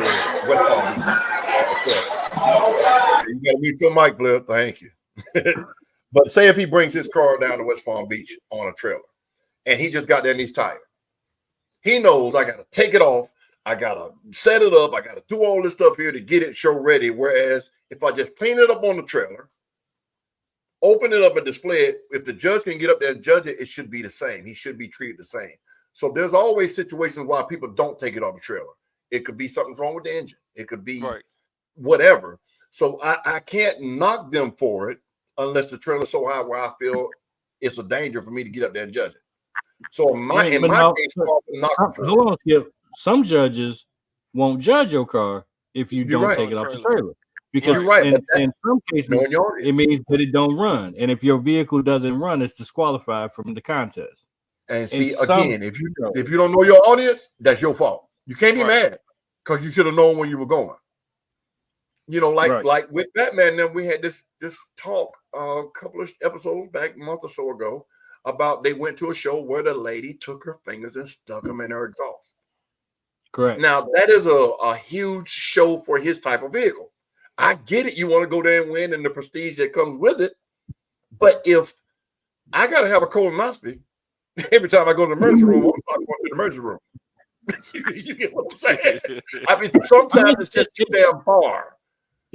West Palm Beach. You got to mute your mic, Blair. Thank you. But say if he brings his car down to West Palm Beach on a trailer, and he just got there and he's tired. He knows I got to take it off. I got to set it up. I got to do all this stuff here to get it show ready. Whereas if I just clean it up on the trailer, open it up and display it, if the judge can get up there and judge it, it should be the same. He should be treated the same. So there's always situations why people don't take it off the trailer. It could be something wrong with the engine. It could be whatever. So I can't knock them for it unless the trailer's so high where I feel it's a danger for me to get up there and judge it. So in my case, hold on, Skip. Some judges won't judge your car if you don't take it off the trailer. Because in some cases, it means that it don't run. And if your vehicle doesn't run, it's disqualified from the contest. And see, again, if you don't know your audience, that's your fault. You can't be mad because you should have known when you were going. Like with Batman, then we had this talk a couple of episodes back, a month or so ago, about they went to a show where the lady took her fingers and stuck them in her exhaust. Correct. Now, that is a huge show for his type of vehicle. I get it. You want to go there and win and the prestige that comes with it. But if I got to have a colonoscopy every time I go to the emergency room, I'm not going to the emergency room. You get what I'm saying? I mean, sometimes it's just too damn far.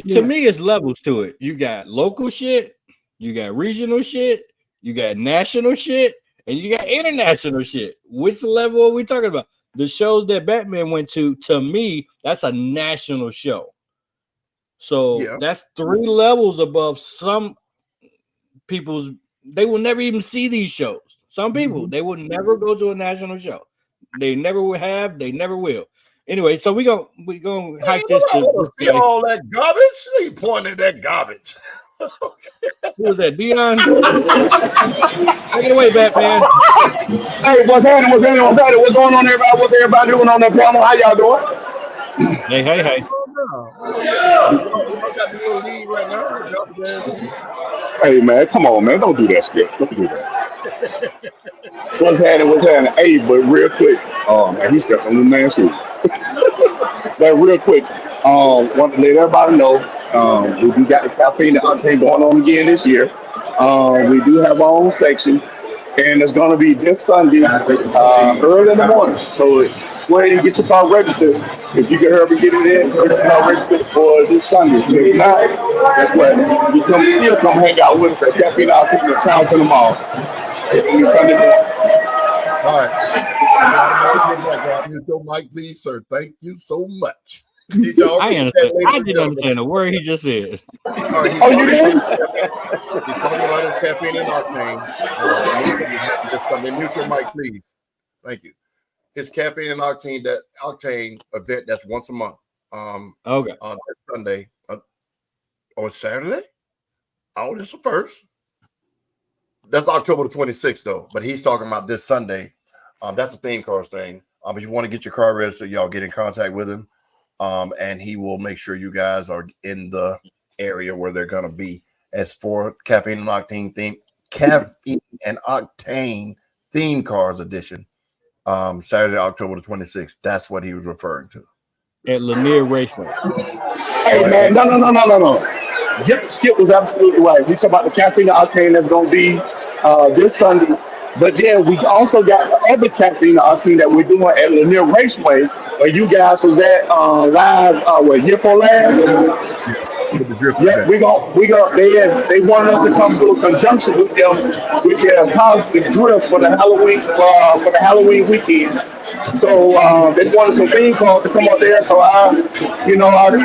To me, it's levels to it. You got local shit, you got regional shit, you got national shit, and you got international shit. Which level are we talking about? The shows that Batman went to me, that's a national show. So that's 3 levels above some people's. They will never even see these shows. Some people, they will never go to a national show. They never will have. They never will. Anyway, so we gonna hike this. To see all that garbage. They pointing at that garbage. Who was that? Dion? Take it away, Batman. Hey, what's happening? What's going on, everybody? What's everybody doing on that panel? How y'all doing? Hey. Hey, man, come on, man. Don't do that, Skip. Don't do that. What's happening? Hey, but real quick, man, he stepped on the man's school. But real quick, want to let everybody know, we do got the caffeine and octane going on again this year. We do have our own section. and it's going to be this Sunday, early in the morning. So go ahead and get your car registered. If you can hurry get it in, get your car registered for this Sunday. If not, that's what you still come hang out with us at Caffeine Out in the town center mall. It's Sunday morning. All right. Mute your mic, please, sir. Thank you so much. Did y'all I read understand. that, ladies I and didn't gentlemen? understand a word he just said. All right, he's Oh, you did? talking about his caffeine and octane. This Sunday. Mute your mic, please. Thank you. His caffeine and octane event that's once a month. Okay. On Sunday. Or Saturday? Oh, this is the first. That's October the 26th, though. But he's talking about this Sunday. That's the theme cars thing. If you want to get your car registered, y'all get in contact with him. And he will make sure you guys are in the area where they're gonna be. As for caffeine and octane theme cars edition, Saturday, October the 26th. That's what he was referring to. At Lanier Raceway. Hey man, no. Skip was absolutely right. We talk about the caffeine and octane that's gonna be this Sunday. But then we also got the other caffeine and octane that we're doing at Lanier Raceway, where you guys was at live year for last. Yeah, we they wanted us to come to a conjunction with them, which is positive drift for the Halloween weekend. So they wanted some theme calls to come up there. So I just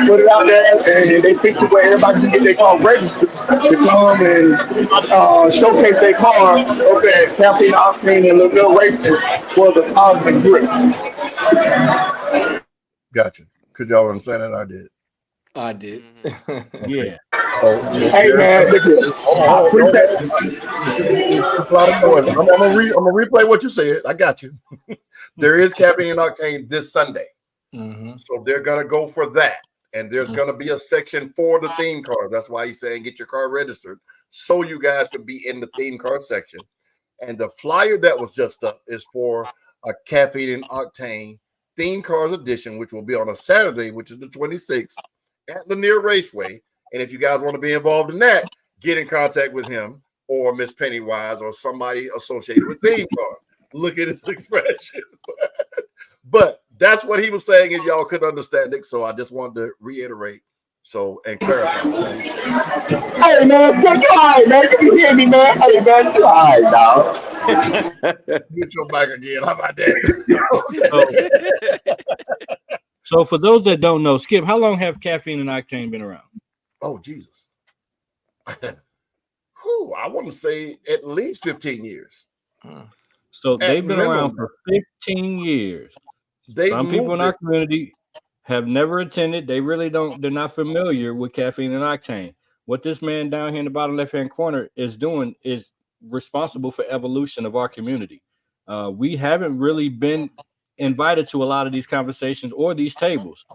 put it out there, and they fixed it where everybody can get their car registered to come and showcase their car up at Caffeine Octane and Little Racing for the positive drift. Gotcha. Could y'all understand that? I did. I did. Yeah. Hey man, look at this. I'm gonna replay what you said. I got you. There is caffeine and octane this Sunday, so they're gonna go for that, and there's gonna be a section for the theme car. That's why he's saying get your car registered so you guys can be in the theme car section. And the flyer that was just up is for a caffeine and octane theme cars edition, which will be on a Saturday, which is the 26th. At Lanier Raceway. And if you guys want to be involved in that, get in contact with him or Miss Pennywise or somebody associated with theme car. Look at his expression. But that's what he was saying, and y'all could understand it. So I just wanted to reiterate and clarify. Hey man, good guy, man. Can you hear me, man? Hey man, it's all right, dog. Get your back again. How about that? So for those that don't know, Skip, how long have caffeine and octane been around? Oh, Jesus. I want to say at least 15 years. So they've been around for 15 years. Some people in our community have never attended. They really don't. They're not familiar with caffeine and octane. What this man down here in the bottom left-hand corner is doing is responsible for evolution of our community. We haven't really been invited to a lot of these conversations or these tables.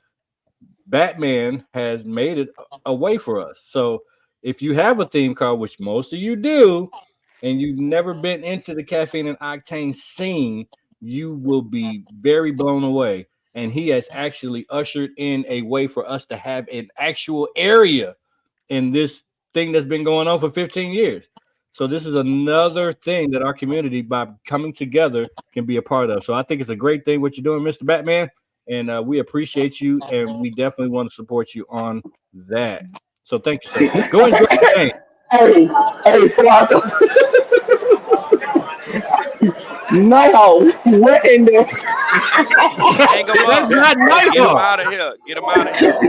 Batman has made it a way for us. So if you have a theme car, which most of you do, and you've never been into the caffeine and octane scene, you will be very blown away. And he has actually ushered in a way for us to have an actual area in this thing that's been going on for 15 years. So this is another thing that our community, by coming together, can be a part of. So I think it's a great thing what you're doing, Mr. Batman, and we appreciate you, and we definitely want to support you on that. So thank you, sir. Go enjoy the game. Hey, Flacco. No, what in the? Hang him up. That's not Nighthawk. Get him out of here. Get him out of here.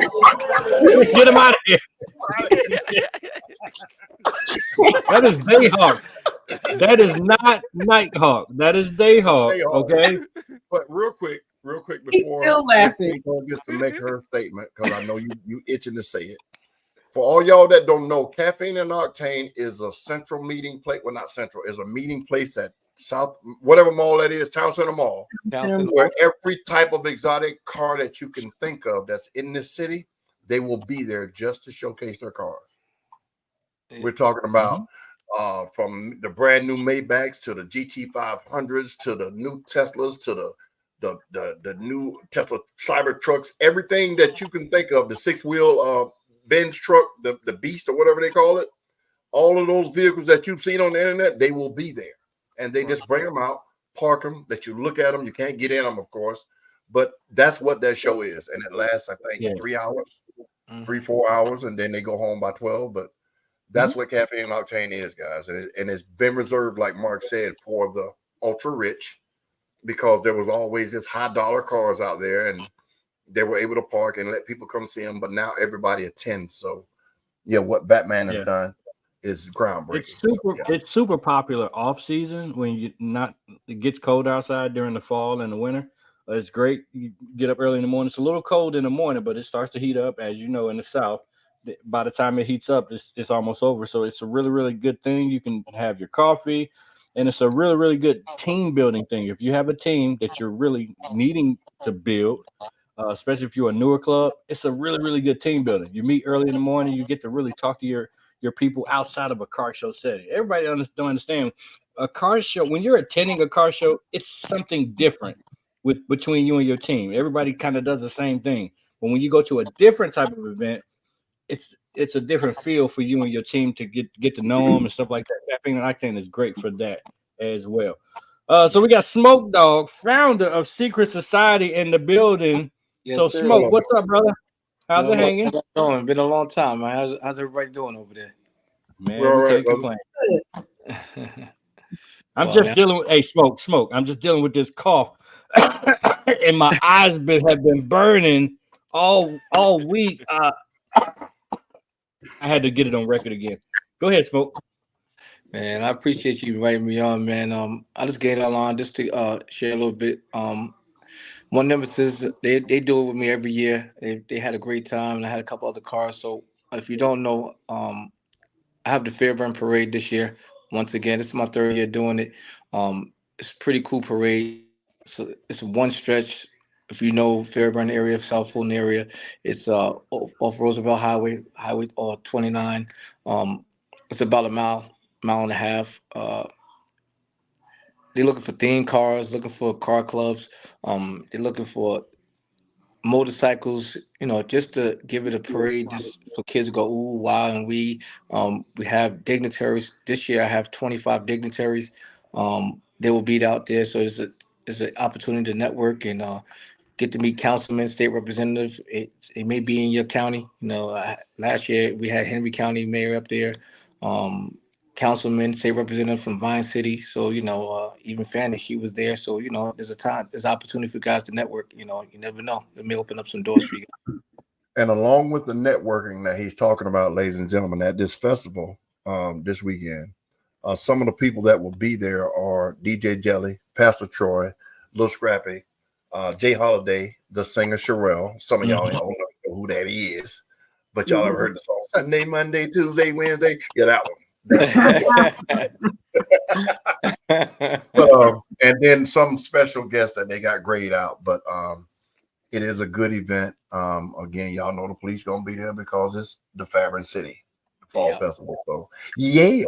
Get him out of here. That is Dayhawk. That is not Nighthawk. That is Dayhawk. Okay. But real quick before He's still laughing. Gets to make her statement, because I know you itching to say it. For all y'all that don't know, Caffeine and Octane is a central meeting place. Well, not central, is a meeting place at South, whatever mall that is, Town Center Mall, where every type of exotic car that you can think of that's in this city, they will be there just to showcase their cars. We're talking about from the brand new Maybachs to the GT500s to the new Teslas to the new Tesla Cybertrucks, everything that you can think of, the six-wheel Benz truck, the Beast or whatever they call it, all of those vehicles that you've seen on the internet, they will be there. and they just bring them out, park them, that you look at them. You can't get in them, of course, but that's what that show is. And it lasts, I think, 3 hours, 3-4 hours, and then they go home by 12. But that's what Caffeine and Octane is, guys. And it's been reserved, like Mark said, for the ultra rich, because there was always this high dollar cars out there, and they were able to park and let people come see them. But now everybody attends. So, yeah, what Batman has done is groundbreaking. It's super popular off season when it gets cold outside during the fall and the winter. It's great. You get up early in the morning. It's a little cold in the morning, but it starts to heat up, as you know, in the South. By the time it heats up, it's almost over. So it's a really, really good thing. You can have your coffee, and it's a really, really good team building thing. If you have a team that you're really needing to build, especially if you're a newer club, it's a really, really good team building. You meet early in the morning. You get to really talk to your people outside of a car show setting. Everybody don't understand a car show. When you're attending a car show, it's something different between you and your team. Everybody kind of does the same thing. But when you go to a different type of event, it's a different feel for you and your team to get to know them and stuff like that. Caffeine and Octane is great for that as well. So we got Smoke Dog, founder of Secret Society, in the building. Yes, so sir. Smoke, what's up, brother? How's it hanging? It's been a long time, man. How's everybody doing over there? Man, we can't complain. I'm dealing with Smoke. I'm just dealing with this cough, and my eyes have been burning all week. I had to get it on record again. Go ahead, Smoke. Man, I appreciate you inviting me on, man. I just get on just to share a little bit. One Nemesis, they do it with me every year. They had a great time, and I had a couple other cars. So if you don't know, I have the Fairburn Parade this year. Once again, this is my 3rd year doing it. It's a pretty cool parade. So it's one stretch. If you know Fairburn area, South Fulton area, it's off Roosevelt Highway 29. It's about a mile and a half. They're looking for themed cars, looking for car clubs. They're looking for motorcycles, just to give it a parade, just for kids to go, ooh, wow, and we have dignitaries. This year I have 25 dignitaries. They will be out there, so it's an opportunity to network and get to meet councilmen, state representatives. It may be in your county. Last year we had Henry County mayor up there, councilman, state representative from Vine City. So, even Fanny, she was there. So, there's opportunity for guys to network. You never know. It may open up some doors for you. And along with the networking that he's talking about, ladies and gentlemen, at this festival this weekend, some of the people that will be there are DJ Jelly, Pastor Troy, Lil Scrappy, Jay Holiday, the singer Sherelle. Some of y'all don't know who that is, but y'all have heard the song Sunday, Monday, Tuesday, Wednesday. Yeah, that one. But, and then some special guests that they got grayed out. But it is a good event. Again, y'all know the police gonna be there because it's the Fairburn City Fall Festival. So yeah.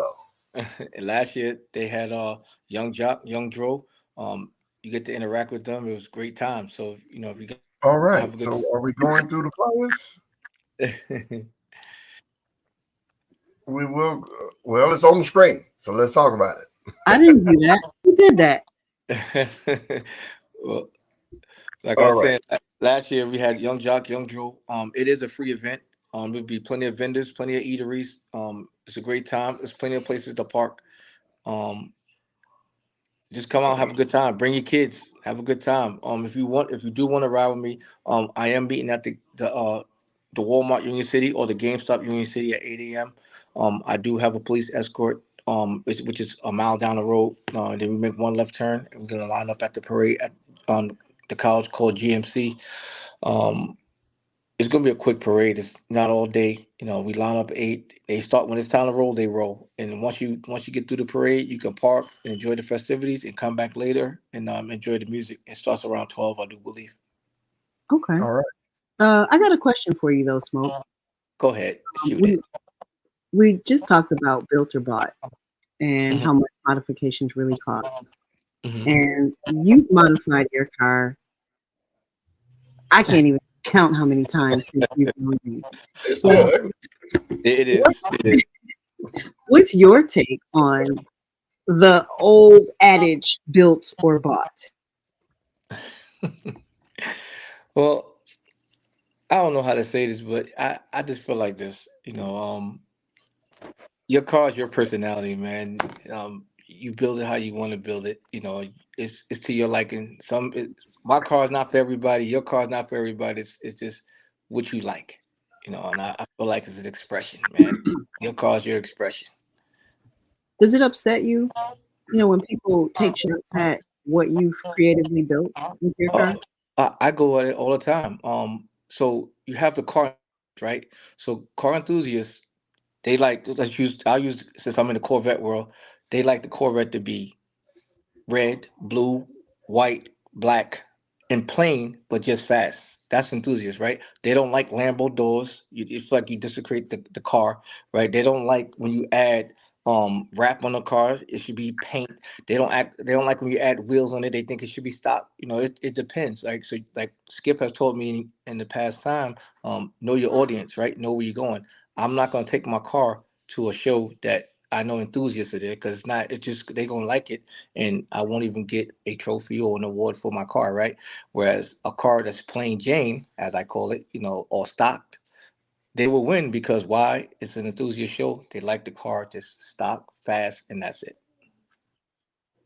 Last year they had Young Jock, Young Dro. You get to interact with them. It was a great time. So if you get all right. So are we going through the flowers? We will. Well, it's on the screen, so let's talk about it. I didn't do that. Who did that? Well, like I was saying, last year we had Young Jock, Young Drew. It is a free event. There'll be plenty of vendors, plenty of eateries. It's a great time. There's plenty of places to park. Just come out, have a good time. Bring your kids, have a good time. If you do want to ride with me, I am meeting at the Walmart Union City or the GameStop Union City at 8 a.m. I do have a police escort, which is a mile down the road. Then we make one left turn, and we're gonna line up at the parade at the college called GMC. It's gonna be a quick parade. It's not all day. We line up at 8. They start when it's time to roll. They roll, and once you get through the parade, you can park, enjoy the festivities, and come back later and enjoy the music. It starts around 12, I do believe. Okay. All right. I got a question for you though, Smoke. Go ahead. Shoot it. We just talked about built or bought and how much modifications really cost. And you modified your car. I can't even count how many times since you've known me. It is. What's your take on the old adage, built or bought? Well, I don't know how to say this, but I just feel like this. Your car is your personality, man. You build it how you want to build it. It's to your liking. My car is not for everybody. Your car is not for everybody. It's just what you like. And I feel like it's an expression, man. Your car is your expression. Does it upset you, when people take shots at what you've creatively built with your car? I go at it all the time. So you have the car, right? So car enthusiasts, they like, I'll use, since I'm in the Corvette world, they like the Corvette to be red, blue, white, black, and plain, but just fast. That's enthusiasts, right? They don't like Lambo doors. It's like you desecrate the car, right? They don't like when you add wrap on the car. It should be paint. They don't like when you add wheels on it. They think it should be stock. It depends. Like Skip has told me in the past time, know your audience, right? Know where you're going. I'm not gonna take my car to a show that I know enthusiasts are there, because it's just they're gonna like it, and I won't even get a trophy or an award for my car, right? Whereas a car that's plain Jane, as I call it, or stocked, they will win because why? It's an enthusiast show. They like the car, just stock, fast, and that's it.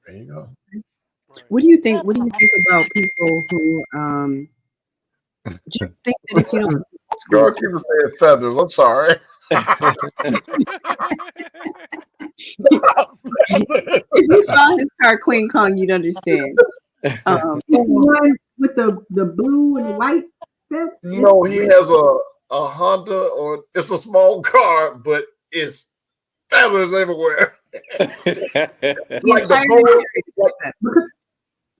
There you go. What do you think? What do you think about people who just think that if you don't Girl, keep saying feathers. I'm sorry. if you saw his car, Queen Kong, you'd understand. It's the one with the blue and the white. No, he has a Honda, or it's a small car, but it's feathers everywhere. Because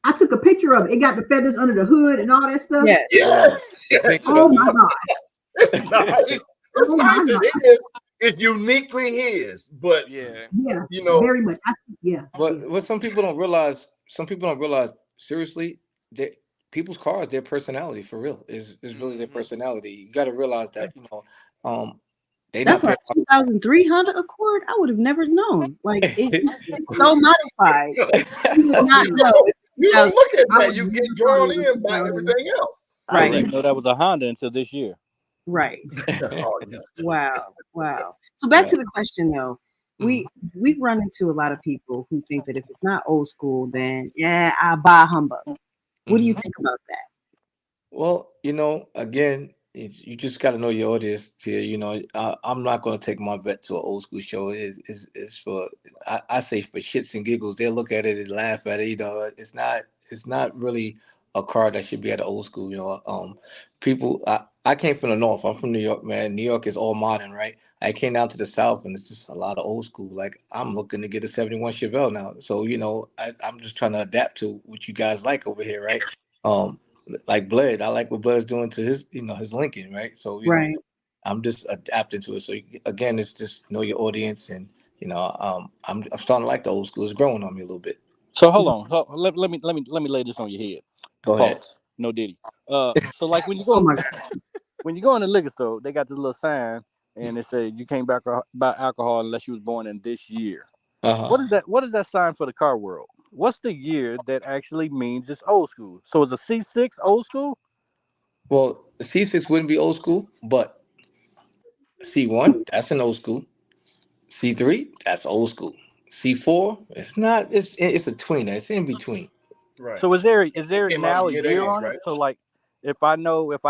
I took a picture of it. It got the feathers under the hood and all that stuff. Yes. Oh my gosh. It's nice. It's nice. It's uniquely his, but very much. What some people don't realize, seriously, that people's cars, their personality for real is really their personality. You got to realize that that's a 2003 Honda Accord. I would have never known. Like it's so modified. You would not know. You don't look at that. You get drawn in by everything else. I didn't even know that was a Honda until this year. Right. Wow. So back to the question though. We run into a lot of people who think that if it's not old school, then I'll buy a humbug. What do you think about that? Well, again, you just got to know your audience here. I'm not going to take my vet to an old school show. It's for, I say, for shits and giggles. They'll look at it and laugh at it. It's not really a car that should be at an old school. People, I came from the north. I'm from New York, man. New York is all modern, right? I came down to the south, and it's just a lot of old school. Like, I'm looking to get a 71 Chevelle now. So, I'm just trying to adapt to what you guys like over here, right? Like Bled, I like what Bled's doing to his, his Lincoln, right? So, I'm just adapting to it. So again, it's just know your audience, and I'm starting to like the old school. It's growing on me a little bit. So hold on, let me lay this on your head. Go ahead. No Diddy. So like when you go in the liquor store, they got this little sign, and it says you can't buy alcohol unless you was born in this year. What is that? What is that sign for the car world? What's the year that actually means it's old school? So is a C6 old school? Well, the C6 wouldn't be old school, but C1, that's an old school. C3, that's old school. C4, it's not. It's a tweener. It's in between. Right. So is there now a year on it? So like, if I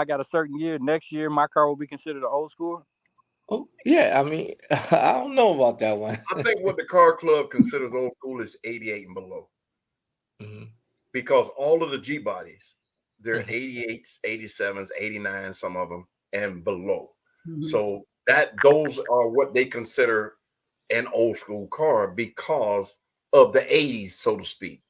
got a certain year, next year my car will be considered an old school. Oh yeah, I mean, I don't know about that one. I think what the car club considers old school is 88 and below, because all of the G bodies, they're 88s, 87s, 89s, some of them, and below. So those are what they consider an old school car because of the 80s, so to speak.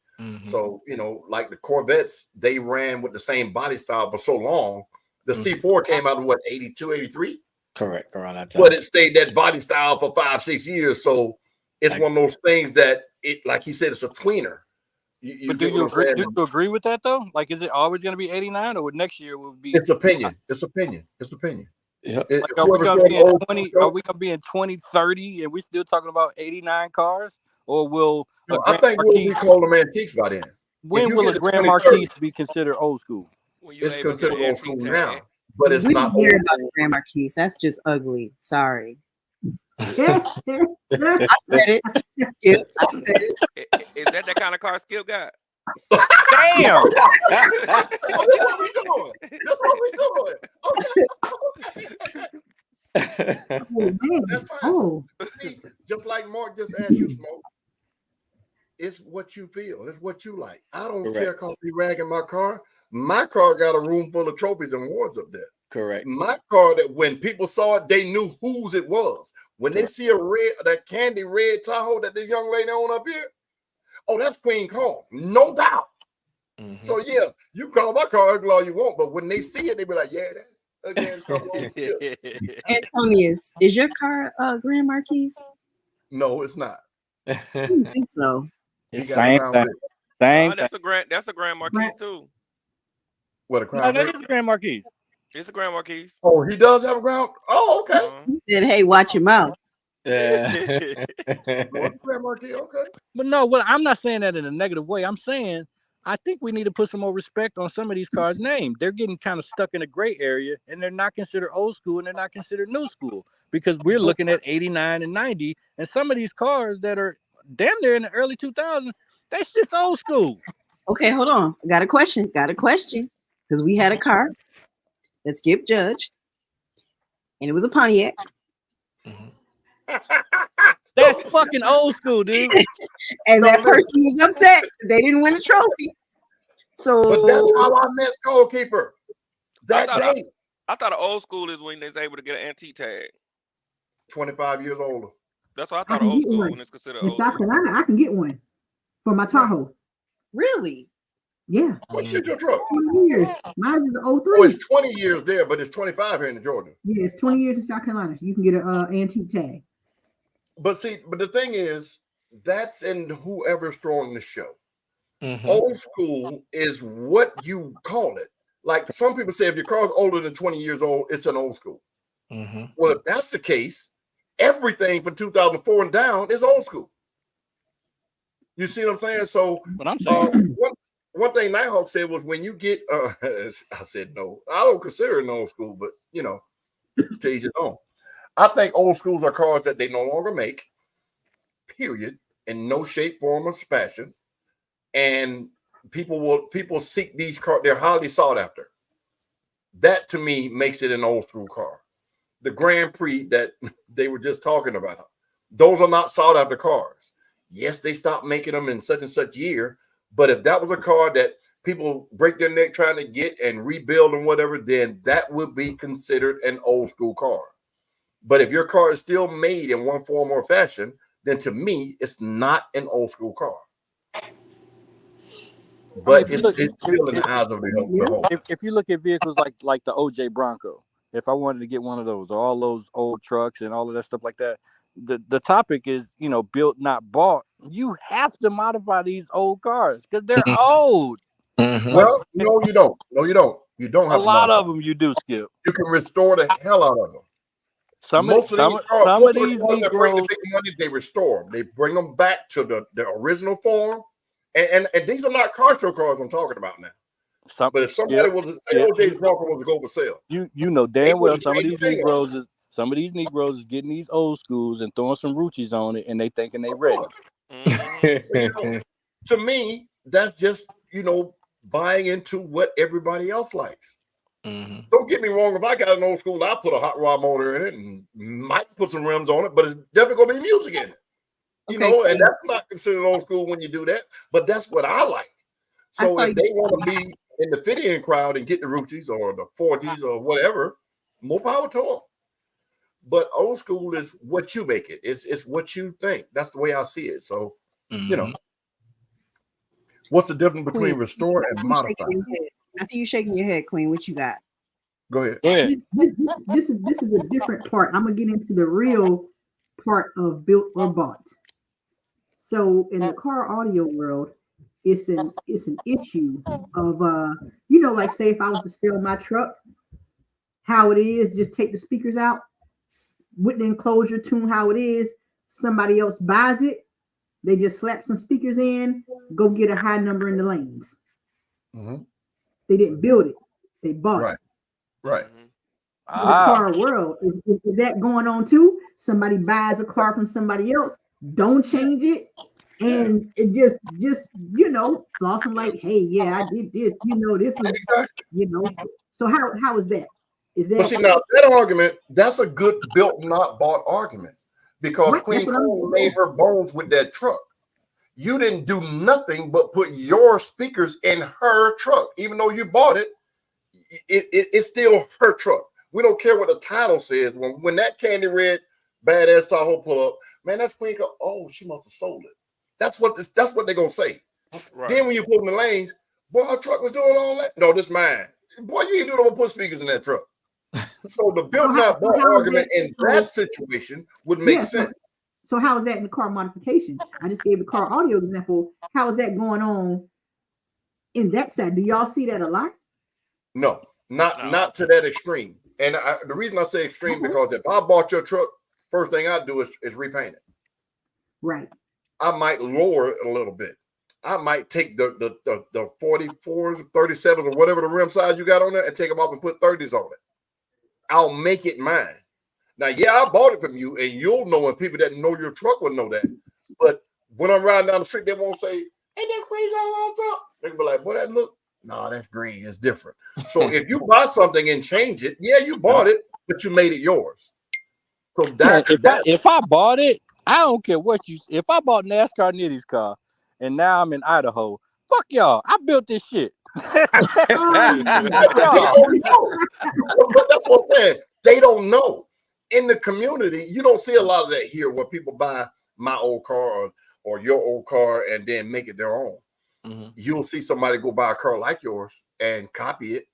So, like the Corvettes, they ran with the same body style for so long. The C4 came out in 82, 83? Correct, around that time. But it stayed that body style for 5-6 years. So it's one of those things that like he said, it's a tweener. But do you agree with that though? Like, is it always going to be 89, or next year will be? It's opinion. Yeah. Like, are we going to be in 2030 and we still talking about 89 cars? or will No, I think we call them antiques by then. when will a get Grand 2030, Marquis be considered old school? When you it's able to get considered an old antique school tag. now, but it's We not didn't hear old about school. Grand Marquis. That's just ugly. Sorry. Yeah. I said it. Skip, I said it. Is that kind of car Skip got? Damn. Oh, that's what we doing. That's what we doing. Okay. Oh man. That's fine. Oh. See, just like Mark just asked you, Smoke, it's what you feel. It's what you like. I don't care if be ragging my car. My car got a room full of trophies and awards up there. Correct. My car, that when people saw it, they knew whose it was. When they see that candy red Tahoe that this young lady on up here, oh, that's Qwueen Calm, no doubt. Mhm. So yeah, you call my car ugly all you want, but when they see it, they be like, yeah, that's again. Antonius, is your car Grand Marquis? No, it's not. I didn't think so. He got Same around thing. with it. Same Nah, that's a Grand Marquis too. What a No, Crown that Vic? is a Grand Marquis. It's a Grand Marquis. Oh, he does have a ground. Oh, okay. He said, "Hey, watch your mouth." Yeah. Grand Marquis, okay. But no, well, I'm not saying that in a negative way. I'm saying I think we need to put some more respect on some of these cars' names. They're getting kind of stuck in a gray area, and they're not considered old school, and they're not considered new school because we're looking at 89 and 90, and some of these cars that are damn near in the early 2000s, that's just old school. Okay, hold on. I got a question. Because we had a car that Skip judged, and it was a Pontiac. That's fucking old school, dude. And that person was upset they didn't win a trophy. So, but that's how I met Scorekeeper. That day. I thought an old school is when they're able to get an antique tag. 25 years older. That's what I thought old school when it's considered old. In South Carolina, I can get one for my Tahoe. Really? Yeah. What year's your truck? 20 years. Mine is 03. Oh, it's 20 years there, but it's 25 here in Georgia. Yeah, it's 20 years in South Carolina. You can get an antique tag. But see, the thing is, that's in whoever's throwing the show. Old school is what you call it. Like some people say, if your car's older than 20 years old, it's an old school. Well, if that's the case, everything from 2004 and down is old school. You see what I'm saying? So, what I'm saying. One thing Nighthawk said was when you get, I said no, I don't consider it an old school, but you know, to each his own. I think old schools are cars that they no longer make, period, in no shape, form, or fashion. And people seek these cars, they're highly sought after. That to me makes it an old school car. The Grand Prix that they were just talking about, those are not sought after cars. Yes, they stopped making them in such and such year, but if that was a car that people break their neck trying to get and rebuild and whatever, then that would be considered an old school car. But if your car is still made in one form or fashion, then to me, it's not an old school car. But it's still in the eyes of the whole. If you look at vehicles like the OJ Bronco, if I wanted to get one of those, or all those old trucks and all of that stuff like that, the topic is, you know, built, not bought. You have to modify these old cars because they're old. Well, no, you don't. No, you don't. You don't have a lot of them. You do, Skip. You can restore the hell out of them. Some of these Negroes, big money, they restore them. They bring them back to the original form. And these are not car show cars I'm talking about now. But if somebody was to say OJ Bronco was to go for sale, you know damn well some of these Negroes is getting these old schools and throwing some Ruchis on it, and they thinking they ready. To me, that's just, you know, buying into what everybody else likes. Don't get me wrong. If I got an old school, I'll put a hot rod motor in it and might put some rims on it, but it's definitely gonna be music in it. You know, and that's not considered old school when you do that, but that's what I like. So if they want to be in the fit-in crowd and get the Ruchis or the 40s or whatever, more power to them. But old school is what you make it. It's what you think. That's the way I see it. So, you know, what's the difference between Qwueen, restore and modify? I see you shaking your head, Qwueen. What you got? Go ahead. This is a different part. I'm gonna get into the real part of built or bought. So in the car audio world, it's an issue of you know, like say if I was to sell my truck, how it is, just take the speakers out with the enclosure, tune how it is, somebody else buys it, They just slap some speakers in, go get a high number in the lanes. Mm-hmm. They didn't build it. They bought Right. it. Right. In the car world, is that going on too? Somebody buys a car from somebody else, don't change it, and it just flossing like, hey, yeah, I did this. This was, So how is that? Is But that see, now that argument, that's a good built, not bought argument, because right? Queen Cole made her bones with that truck. You didn't do nothing but put your speakers in her truck, even though you bought it. It's still her truck. We don't care what the title says. When that candy red badass Tahoe pull up, man, that's Queen Cole. Oh, she must have sold it. That's what they're gonna say. Right. Then when you put in the lanes, boy, her truck was doing all that. No, this mine. Boy, you ain't doing no put speakers in that truck. So the built not bought argument in that situation would make sense. So how is that in the car modification? I just gave the car audio example. How is that going on in that side? Do y'all see that a lot? No, not to that extreme. And the reason I say extreme because if I bought your truck, first thing I do is repaint it. Right. I might lower it a little bit. I might take the 44s, 37s, or whatever the rim size you got on there and take them off and put 30s on it. I'll make it mine. Now, yeah, I bought it from you, and you'll know, and people that know your truck will know that. But when I'm riding down the street, they won't say, "Hey, that's green on truck." They can be like, "Boy, that look." No, that's green. It's different. So if you buy something and change it, yeah, you bought it, but you made it yours. So if I bought it, I don't care what you. If I bought NASCAR Nitty's car, and now I'm in Idaho, fuck y'all. I built this shit. But that's what I'm saying. They don't know. In the community, you don't see a lot of that here where people buy my old car or your old car and then make it their own. Mm-hmm. You'll see somebody go buy a car like yours and copy it.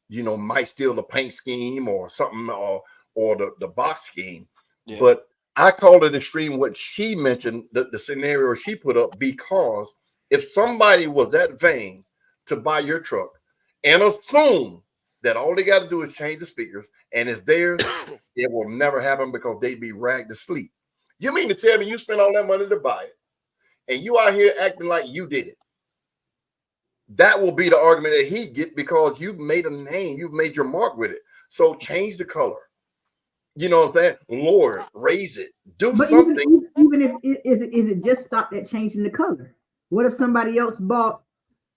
Might steal the paint scheme or something or the box scheme. Yeah. But I call it extreme what she mentioned, the scenario she put up, because if somebody was that vain to buy your truck and assume that all they got to do is change the speakers and it's theirs, it will never happen because they be ragged to sleep. You mean to tell me you spent all that money to buy it and you out here acting like you did it? That will be the argument that he get because you've made a name, you've made your mark with it. So change the color. You know what I'm saying? Lower it, raise it, do something. Even if is it just stopped at changing the color? What if somebody else bought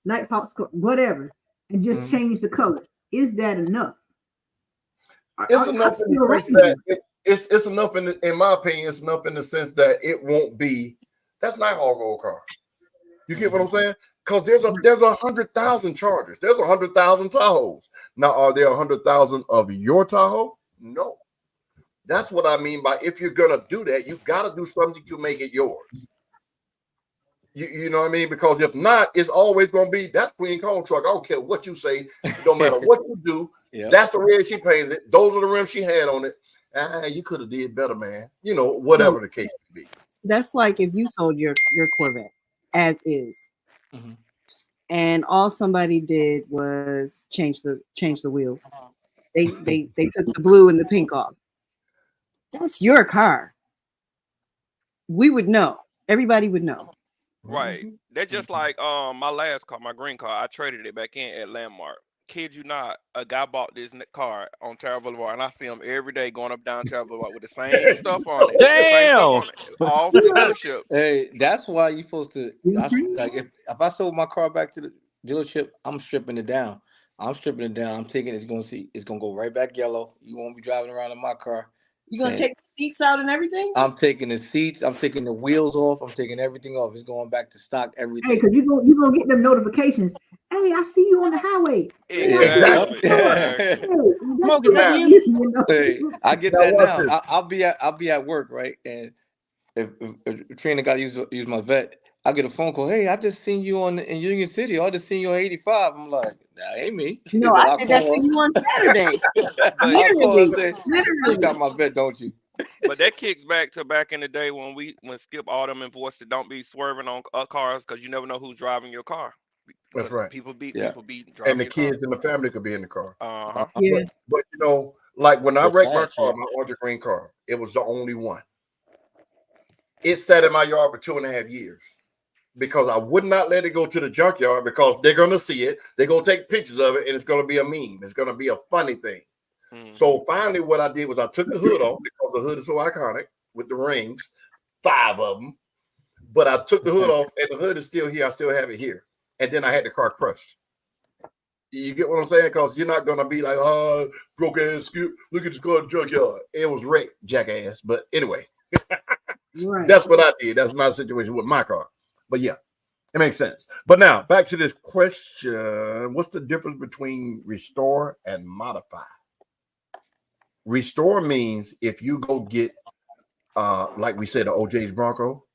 Nighthawk's whatever and just changed the color? Is that enough? It's enough in the sense that it's enough in my opinion, it's enough in the sense that it won't be that's Nighthawk old car. You get what I'm saying? Because there's 100,000 Chargers, there's 100,000 Tahoes. Now, are there 100,000 of your Tahoe? No. That's what I mean by if you're gonna do that, you gotta do something to make it yours. You know what I mean? Because if not, it's always gonna be that's Queen Cole truck. I don't care what you say, no matter what you do. Yep. That's the red she painted it. Those are the rims she had on it. You could have did better, man. Whatever the case may be. That's like if you sold your Corvette as is, and all somebody did was change the wheels. They took the blue and the pink off. That's your car. We would know. Everybody would know. Right. That's just like my last car, my green car. I traded it back in at Landmark. Kid you not, a guy bought this car on Terra Boulevard, and I see him every day going up down Terra Boulevard with the same stuff on it. Damn. All the dealership. Hey, that's why you supposed to. Like if I sold my car back to the dealership, I'm stripping it down. I'm taking it. It's gonna go right back yellow. You won't be driving around in my car. You gonna take the seats out and everything? I'm taking the seats. I'm taking the wheels off. I'm taking everything off. It's going back to stock. Everything. Hey, because you gonna get them notifications. Hey, I see you on the highway. Exactly. Hey, I get that now. I'll be at work, right? And if Trina got to use my vet, I get a phone call. Hey, I just seen you in Union City. I just seen you on 85. I'm like, that ain't me. No, I did that to you on Saturday. Literally. You got my vet, don't you? But that kicks back to back in the day when Skip Autumn enforced it. Don't be swerving on cars because you never know who's driving your car. That's right. People be driving. And the kids in the family could be in the car. Yeah. But like when I wrecked my car, my orange green car, it was the only one. It sat in my yard for 2.5 years because I would not let it go to the junkyard because they're going to see it. They're going to take pictures of it, and it's going to be a meme. It's going to be a funny thing. So finally, what I did was I took the hood off because the hood is so iconic with the rings, 5 of them. But I took the hood off, and the hood is still here. I still have it here. And then I had the car crushed. You get what I'm saying? Because you're not going to be like, oh, broke ass Skip. Look at this car in the junkyard. It was wrecked, jackass. But anyway, that's what I did. That's my situation with my car. But yeah, it makes sense. But now, back to this question. What's the difference between restore and modify? Restore means if you go get, like we said, the OJ's Bronco,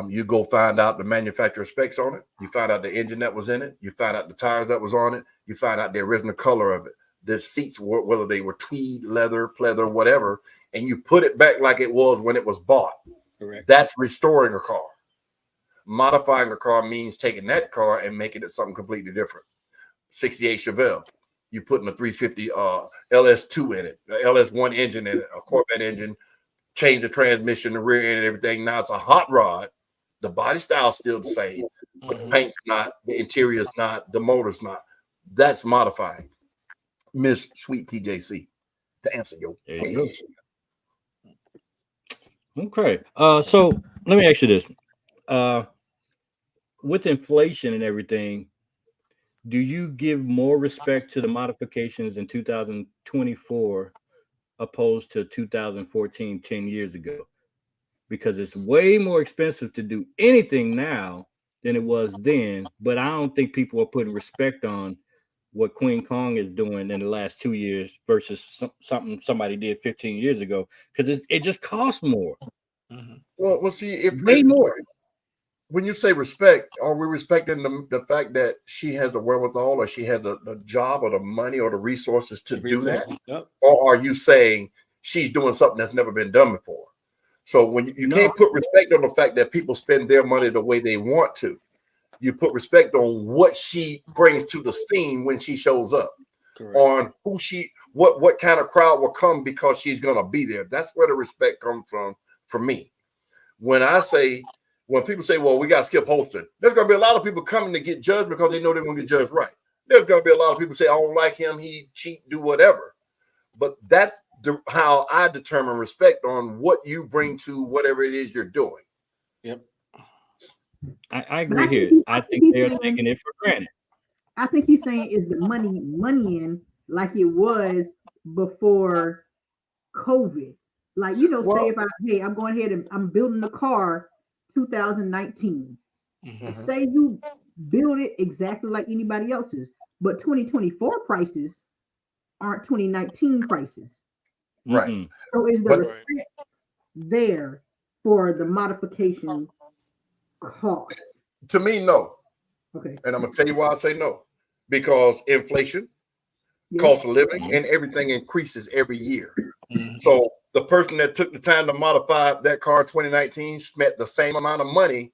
you go find out the manufacturer specs on it. You find out the engine that was in it. You find out the tires that was on it. You find out the original color of it. The seats, whether they were tweed, leather, pleather, whatever, and you put it back like it was when it was bought. Correct. That's restoring a car. Modifying a car means taking that car and making it something completely different. 68 Chevelle. You putting a 350 LS2 in it, the LS1 engine in it, a Corvette engine, change the transmission, the rear end, and everything. Now it's a hot rod. The body style is still the same, but the paint's not, the interior is not, the motor's not. That's modifying. Miss Sweet TJC, to answer your question. Okay. So let me ask you this. With inflation and everything, do you give more respect to the modifications in 2024 opposed to 2014, 10 years ago? Because it's way more expensive to do anything now than it was then. But I don't think people are putting respect on what Qwueen Kong is doing in the last 2 years versus something somebody did 15 years ago, because it just costs more. Well, see, if way more. When you say respect, are we respecting the fact that she has the wherewithal, or she has the job, or the money, or the resources to do that? Yep. Or are you saying she's doing something that's never been done before? So when you can't put respect on the fact that people spend their money the way they want to, you put respect on what she brings to the scene when she shows up. Correct. On who what kind of crowd will come because she's gonna be there. That's where the respect comes from for me. When people say, well, we got Skip Holston, there's going to be a lot of people coming to get judged because they know they're going to get judged right. There's going to be a lot of people say, I don't like him, he cheat, do whatever. But that's how I determine respect on what you bring to whatever it is you're doing. Yep. I agree here. I think they're taking it for granted. I think he's saying is the money in like it was before COVID. Like, say if I'm going ahead and I'm building a car 2019. Say you build it exactly like anybody else's, but 2024 prices aren't 2019 prices. Right. So is the respect there for the modification cost? To me, no. Okay. And I'm going to tell you why I say no. Because inflation, cost of living, and everything increases every year. So the person that took the time to modify that car in 2019 spent the same amount of money.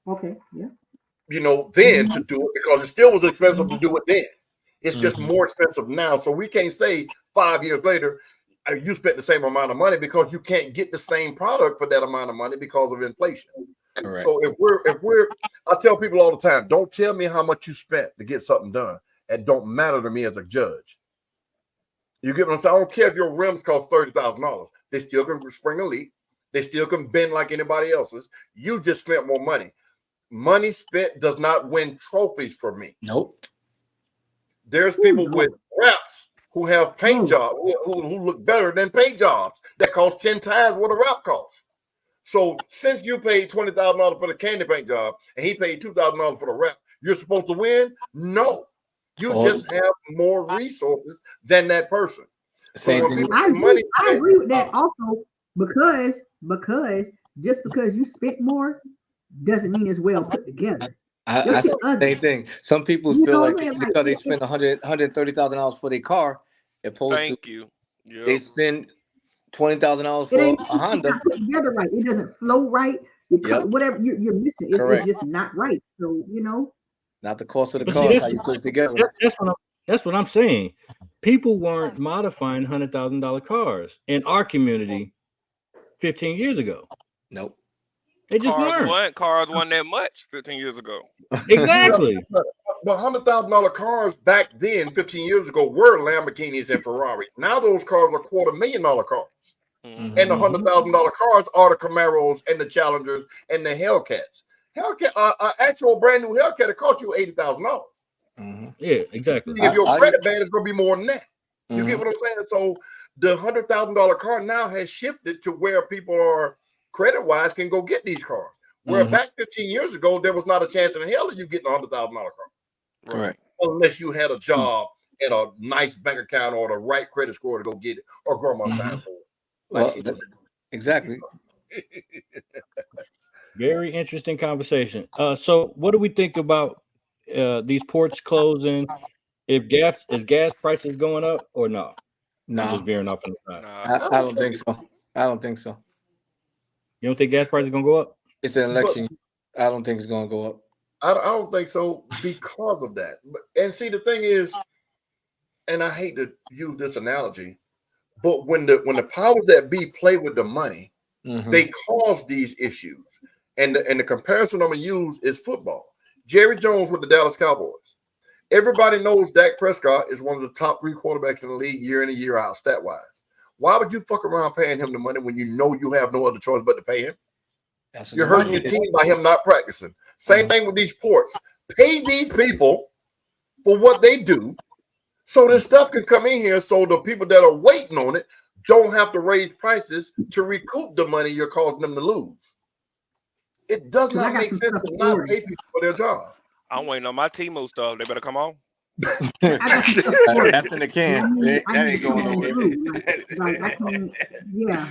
Okay. Yeah. Then to do it, because it still was expensive to do it then. It's just more expensive now. So we can't say 5 years later, you spent the same amount of money, because you can't get the same product for that amount of money because of inflation. Correct. So I tell people all the time, don't tell me how much you spent to get something done. It don't matter to me as a judge. You get what I'm saying? I don't care if your rims cost $30,000. They still can spring a leak. They still can bend like anybody else's. You just spent more money. Money spent does not win trophies for me. Nope. There's people with wraps who have paint jobs who look better than paint jobs that cost 10 times what a wrap costs. So since you paid $20,000 for the candy paint job and he paid $2,000 for the wrap, you're supposed to win? No. You just have more resources than that person. Same thing. I agree with that also, because just because you spent more doesn't mean it's well put together. I say the same thing. Some people feel like because they spend $130,000 for their car, opposed to they spend $20,000 for a Honda. It's not put together right. It doesn't flow right. Whatever you're missing, it's just not right. So not the cost of the car. How you put it together. That's what I'm saying. People weren't modifying $100,000 cars in our community 15 years ago. Nope. They just weren't. Cars weren't that much 15 years ago. Exactly. But $100,000 cars back then, 15 years ago, were Lamborghinis and Ferraris. Now those cars are $250,000 cars. Mhm. And the $100,000 cars are the Camaros and the Challengers and the Hellcats. Hellcat, actual brand new Hellcat, it cost you $80,000. Yeah, exactly. If your credit band is going to be more than that, you get Mhm. what I'm saying? So the $100,000 car now has shifted to where people are credit wise can go get these cars. Where back 15 years ago, there was not a chance in hell of you getting a $100,000 car. Correct. Unless you had a job and a nice bank account or the right credit score to go get it, or grandma signed for it. Like Well, she did. exactly. Very interesting conversation. So what do we think about these ports closing? If gas prices going up or no? I'm just No, veering off on the side. Nah. I don't think so. I don't think so. You don't think gas prices gonna go up? It's an election. I don't think it's gonna go up. I don't think so because of that. And see, the thing is, and I hate to use this analogy, but when the powers that be play with the money, they cause these issues. And the comparison I'm gonna use is football. Jerry Jones with the Dallas Cowboys. Everybody knows Dak Prescott is one of the top 3 quarterbacks in the league year in and year out, stat wise. Why would you fuck around paying him the money when you know you have no other choice but to pay him? You're hurting your team by him not practicing. Same thing with these ports. Pay these people for what they do so this stuff can come in here so the people that are waiting on it don't have to raise prices to recoup the money you're causing them to lose. It does not make sense to not pay people for their job. I'm waiting on my Timo stuff. They better come on. That's in the can. That ain't going nowhere. Yeah.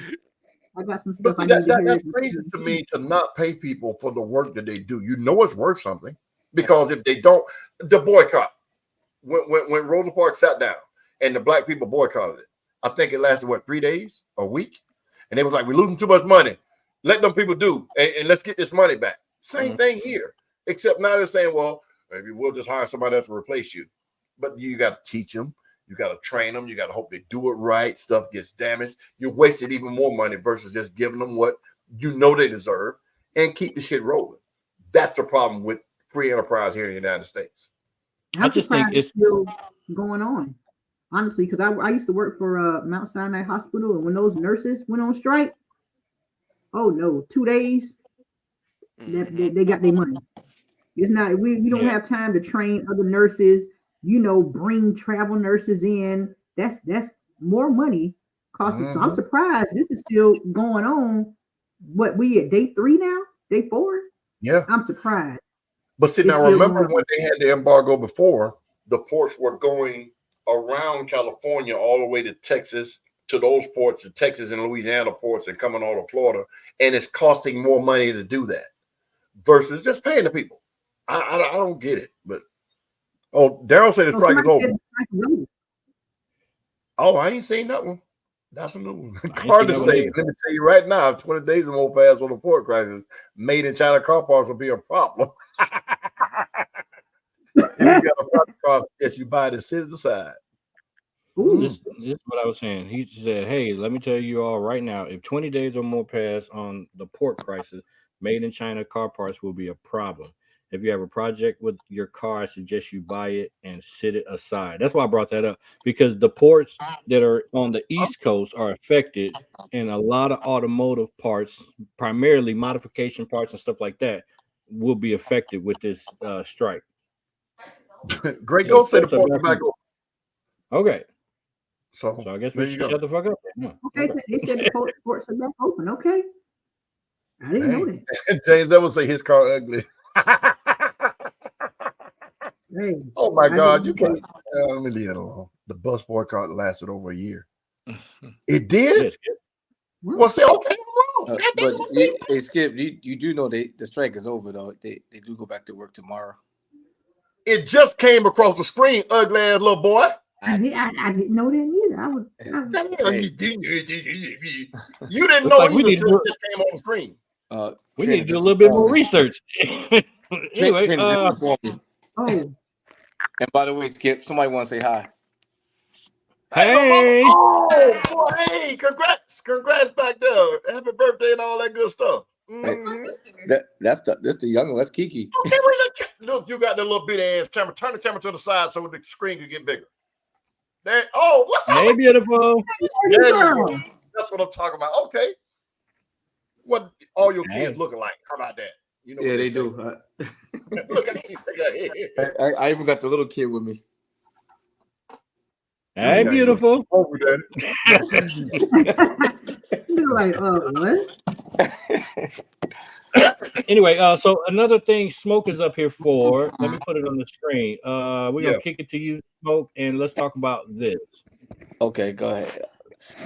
I got some But stuff see, I need to hear. that's crazy to me to not pay people for the work that they do. You know it's worth something because if they don't, the boycott. When Rosa Parks sat down and the black people boycotted it, I think it lasted 3 days, a week, and they was like, "We're losing too much money. Let them people do, and let's get this money back." Same thing here, except now they're saying, "Well, maybe we'll just hire somebody else to replace you," but you got to teach them. You got to train them. You got to hope they do it right. Stuff gets damaged. You wasted even more money versus just giving them what you know they deserve and keep the shit rolling. That's the problem with free enterprise here in the United States. I just think it's still going on, honestly, because I used to work for Mount Sinai Hospital, and when those nurses went on strike, oh no, 2 days, they got their money. It's not we don't have time to train other nurses. Bring travel nurses in. That's more money costing. So I'm surprised this is still going on. What we at day 3 now? Day 4? Yeah, I'm surprised. But see, now remember when they had the embargo before, the ports were going around California all the way to Texas, to those ports, to Texas and Louisiana ports, and coming all to Florida, and it's costing more money to do that versus just paying the people. I don't get it, but Daryl said the strike is over. Oh, I ain't seen that one. That's a new one. Hard to say. Let me tell you right now, 20 days or more pass on the port crisis, made in China car parts will be a problem. If you got a product cost, yes, you buy it and sit aside. This is what I was saying. He said, "Hey, let me tell you all right now, if 20 days or more pass on the port crisis, made in China car parts will be a problem. If you have a project with your car, I suggest you buy it and sit it aside." That's why I brought that up, because the ports that are on the East Coast are affected, and a lot of automotive parts, primarily modification parts and stuff like that, will be affected with this strike. Great Ghost said the port is back open. Okay. So I guess we should shut the fuck up. Yeah. Okay, so they said the ports are back open. Okay. I didn't know that. James Evans say his car ugly. Hey, oh my God, you can't. Let me leave it alone. The bus boycott lasted over a year. It did? Yes. Well, say, okay, I'm wrong. But hey, Skip, you do know the strike is over, though. They do go back to work tomorrow. It just came across the screen, ugly ass little boy. I didn't know that either. You didn't know like either until it just came on the screen. We need to do a little bit more research. Anyway, and by the way, Skip, somebody want to say hi. Hey, oh boy, hey, congrats back there. Happy birthday and all that good stuff. That's the young one. That's Kiki. Okay, look, you got the little bitty ass camera. Turn the camera to the side so the screen can get bigger. There, what's that? Hey, beautiful. There you go. That's what I'm talking about. Okay. What all your kids Hey. looking like? How about that? You know Yeah, what they say. do. Look at you. I even got the little kid with me. Hey, beautiful. Over there. You're like, what? Anyway, so another thing Smoke is up here for. Let me put it on the screen. We're gonna kick it to you, Smoke, and let's talk about this. Okay, go ahead.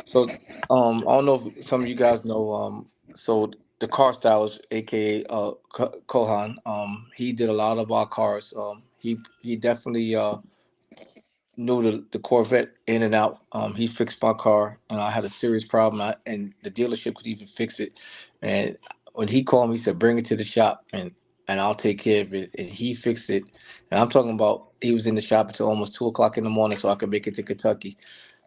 So, I don't know if some of you guys know. So the car stylist, aka Kohan, he did a lot of our cars. He definitely knew the Corvette in and out. He fixed my car, and I had a serious problem, and the dealership could even fix it. And when he called me, he said, "Bring it to the shop, and I'll take care of it." And he fixed it. And I'm talking about he was in the shop until almost 2 o'clock in the morning, so I could make it to Kentucky.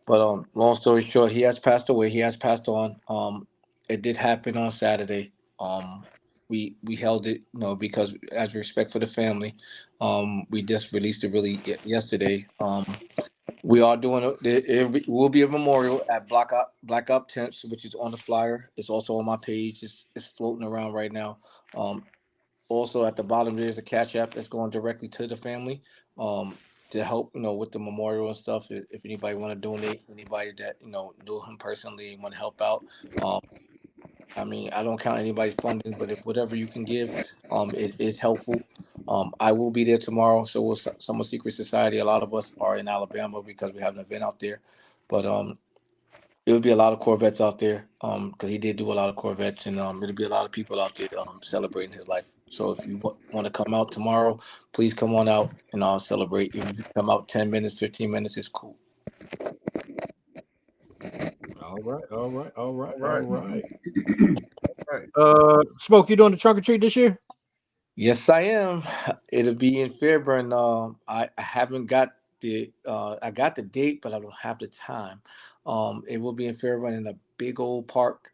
But long story short, he has passed away. He has passed on. It did happen on Saturday. We held it, because as respect for the family, we just released it really yesterday. We are doing it will be a memorial at Black Up Tents, which is on the flyer. It's also on my page. It's floating around right now. Also at the bottom there's a cash app that's going directly to the family. To help, with the memorial and stuff. If anybody want to donate, anybody that knew him personally and want to help out. I mean, I don't count anybody's funding, but if whatever you can give, it is helpful. I will be there tomorrow. So will Summer Secret Society. A lot of us are in Alabama because we have an event out there, but it would be a lot of Corvettes out there. Because he did do a lot of Corvettes, and it'll be a lot of people out there celebrating his life. So if you want to come out tomorrow, please come on out and I'll celebrate. If you come out 10 minutes, 15 minutes, it's cool. All right. All right. Smoke, you doing the trunk or treat this year? Yes, I am. It'll be in Fairburn. I haven't got I got the date, but I don't have the time. It will be in Fairburn in a big old park,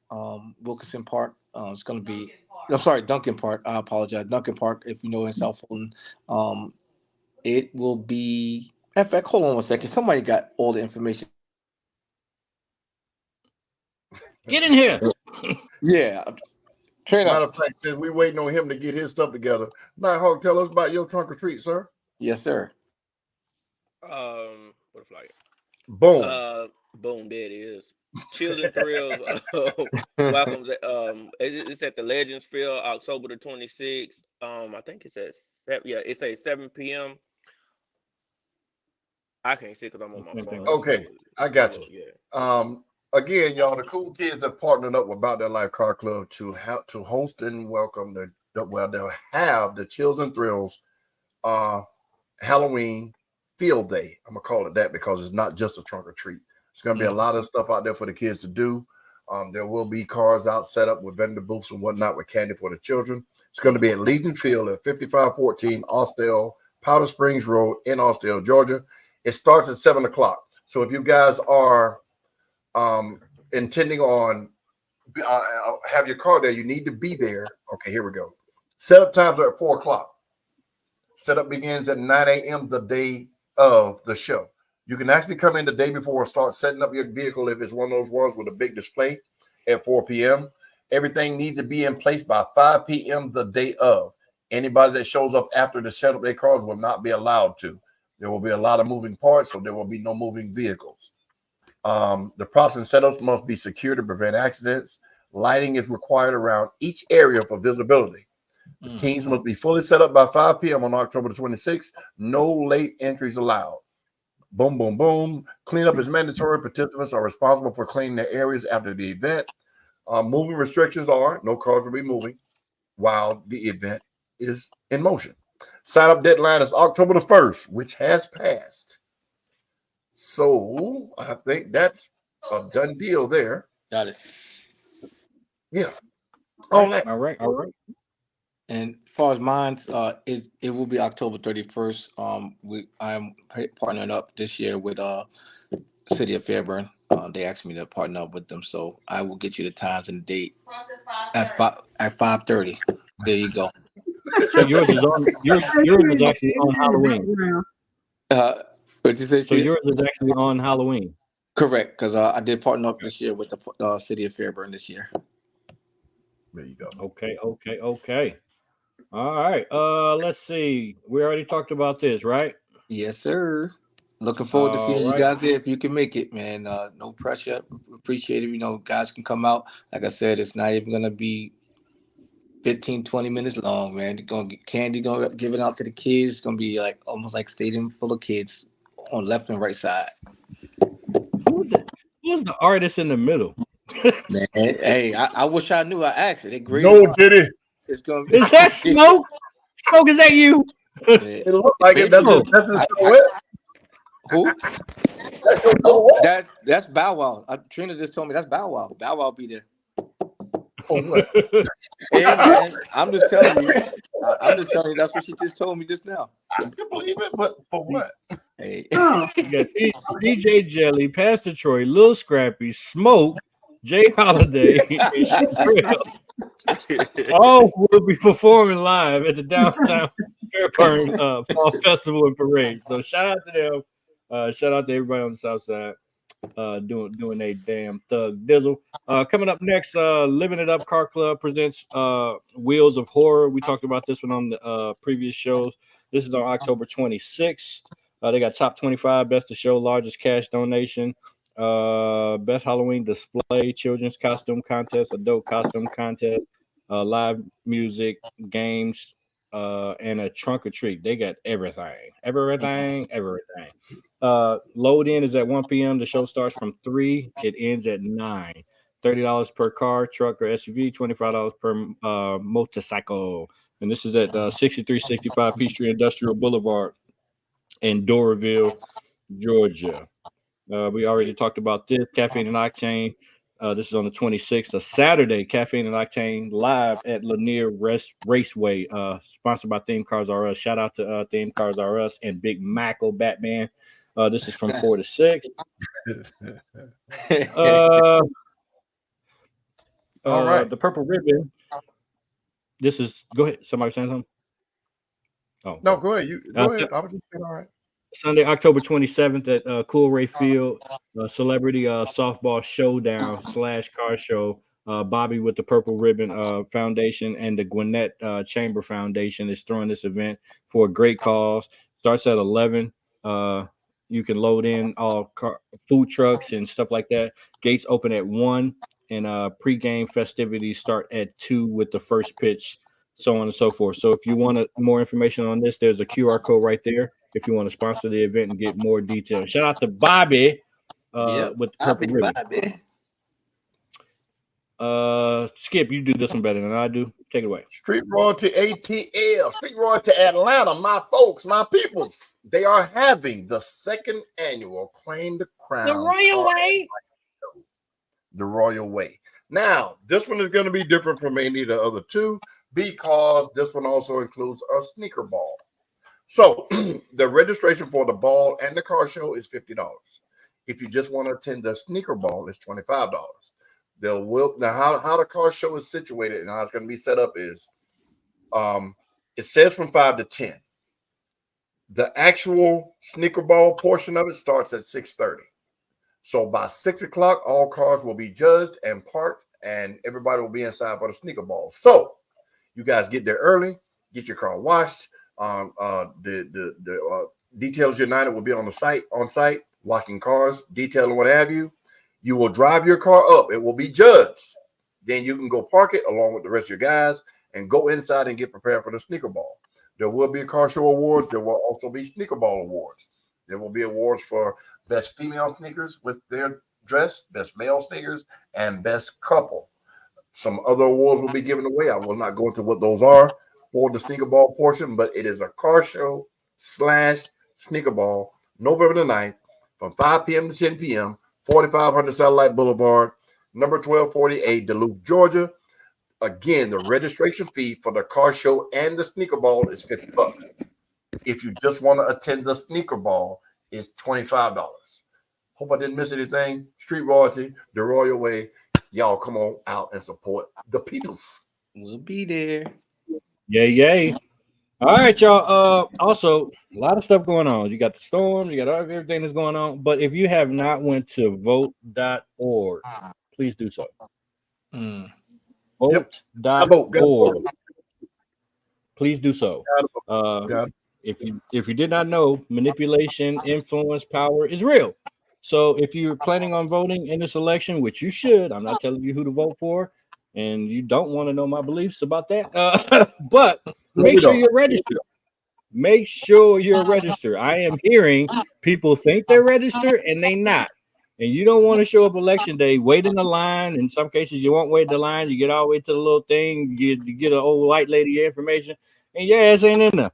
Wilkinson Park. It's going to be, I'm sorry, Duncan Park. I apologize, Duncan Park. If you know in South Fulton, it will be. In fact, hold on one second. Somebody got all the information. Get in here. Yeah. Matter of fact, since we waiting on him to get his stuff together, Nighthawk, tell us about your trunk or treat, sir. Yes, sir. What a flyer. Boom. Boom, there it is. Children Thrills welcomes it's at the Legends Field, October the 26th. I think it's at 7 p.m. I can't see because I'm on my phone. Okay, I got you. Yeah. Again, y'all, the cool kids have partnered up with About Their Life Car Club to host and welcome they'll have the Chills and Thrills Halloween field day. I'm gonna call it that because it's not just a trunk or treat. It's gonna be a lot of stuff out there for the kids to do. There will be cars out set up with vendor booths and whatnot with candy for the children. It's going to be at Legion Field at 5514 Austell, Powder Springs Road in Austell, Georgia. It starts at 7 o'clock. So if you guys are intending on have your car there, you need to be there. Okay, here we go. Setup times are at 4 o'clock. Setup begins at 9 a.m. the day of the show. You can actually come in the day before and start setting up your vehicle if it's one of those ones with a big display at 4 p.m. Everything needs to be in place by 5 p.m. the day of. Anybody that shows up after the setup their cars will not be allowed to. There will be a lot of moving parts, so there will be no moving vehicles. The props and setups must be secure to prevent accidents. Lighting is required around each area for visibility. The teams must be fully set up by 5 p.m. on October the 26th. No late entries allowed. Boom, boom, boom. Cleanup is mandatory. Participants are responsible for cleaning their areas after the event. Moving restrictions are no cars will be moving while the event is in motion. Sign-up deadline is October the 1st, which has passed. So I think that's a done deal there. Got it. Yeah. All right. And as far as mine, it will be October 31st. I'm partnering up this year with City of Fairburn. They asked me to partner up with them, so I will get you the times and the date at 5:30. There you go. So yours is on yours is actually on Halloween. What you say? So yours is actually on Halloween. Correct, because I did partner up this year with the City of Fairburn this year. There you go. Okay. All right. Let's see. We already talked about this, right? Yes, sir. Looking forward to seeing you guys there if you can make it, man. No pressure. Appreciate it. Guys can come out. Like I said, it's not even gonna be 15, 20 minutes long, man. They're gonna get candy, gonna give it out to the kids. It's gonna be like almost like stadium full of kids on left and right side. Who's the artist in the middle? Man, hey, I wish I knew. I asked it. They graded. No, did it? It's gonna be. Is that Smoke? Smoke, is that you? It looked like it. That's just who? That's Bow Wow. Trina just told me that's Bow Wow. Bow Wow be there. For what? Hey, man, I'm just telling you. I'm just telling you. That's what she just told me just now. I can believe it, but for what? Hey. You got DJ Jelly, Pastor Troy, Lil Scrappy, Smoke, Jay Holiday, and Shaquille. All will be performing live at the Downtown Fairburn Fall Festival and Parade. So shout out to them. Shout out to everybody on the South Side doing a damn thug dizzle. Coming up next, Living It Up Car Club presents Wheels of Horror. We talked about this one on the previous shows. This is on October 26th. They got top 25, best of show, largest cash donation, best Halloween display, children's costume contest, adult costume contest, live music, games, and a trunk or treat. They got everything. Load in is at 1 p.m. The show starts from 3. It ends at 9. $30 per car, truck, or SUV, $25 per motorcycle. And this is at 6365 Peachtree Industrial Boulevard in Doraville, Georgia. We already talked about this. Caffeine and Octane. This is on the 26th, a Saturday. Caffeine and Octane live at Lanier Raceway, sponsored by Theme Cars R Us. Shout out to Theme Cars R Us and Big Michael Batman. This is from 4 to 6. All right. The Purple Ribbon. This is, go ahead. Somebody saying something? Oh, no, go ahead. Go ahead. I was just saying, all right. Sunday, October 27th at Coolray Field, Celebrity Softball Showdown / Car Show. Bobby with the Purple Ribbon Foundation and the Gwinnett Chamber Foundation is throwing this event for a great cause. Starts at 11. You can load in all food trucks and stuff like that. Gates open at 1, and pregame festivities start at 2 with the first pitch, so on and so forth. So if you want more information on this, there's a QR code right there if you want to sponsor the event and get more details. Shout out to Bobby with the Purple Ribbon. Skip, you do this one better than I do. Take it away. Street Royalty ATL, Street Royalty Atlanta, my folks, my peoples. They are having the 2nd annual Claim the Crown. The Royal Way. The Royal Way. Now, this one is going to be different from any of the other two because this one also includes a sneaker ball. So the registration for the ball and the car show is $50. If you just want to attend the sneaker ball, it's $25. Now how the car show is situated and how it's going to be set up is it says from 5 to 10. The actual sneaker ball portion of it starts at 6:30. So by 6 o'clock, all cars will be judged and parked, and everybody will be inside for the sneaker ball. So you guys get there early, get your car washed. The Details United will be on site, washing cars, detailing what have you. You will drive your car up. It will be judged. Then you can go park it along with the rest of your guys and go inside and get prepared for the sneaker ball. There will be car show awards. There will also be sneaker ball awards. There will be awards for best female sneakers with their dress, best male sneakers, and best couple. Some other awards will be given away. I will not go into what those are for the sneaker ball portion, but it is a car show / sneaker ball, November the 9th from 5 p.m. to 10 p.m., 4500 Satellite Boulevard, number 1248, Duluth, Georgia. Again, the registration fee for the car show and the sneaker ball is $50. If you just want to attend the sneaker ball, it's $25. Hope I didn't miss anything. Street Royalty, the Royal Way. Y'all come on out and support the peoples. We'll be there. Yay. All right, y'all. Also, a lot of stuff going on. You got the storm, you got everything that's going on. But if you have not went to vote.org, please do so. Vote.org. Please do so. If you did not know, manipulation, influence, power is real. So if you're planning on voting in this election, which you should, I'm not telling you who to vote for, and you don't want to know my beliefs about that. But make sure you're registered. Make sure you're registered. I am hearing people think they're registered and they not. And you don't want to show up election day, wait in the line. In some cases, you won't wait in the line. You get all the way to the little thing, you get an old white lady information, and your ass ain't in there.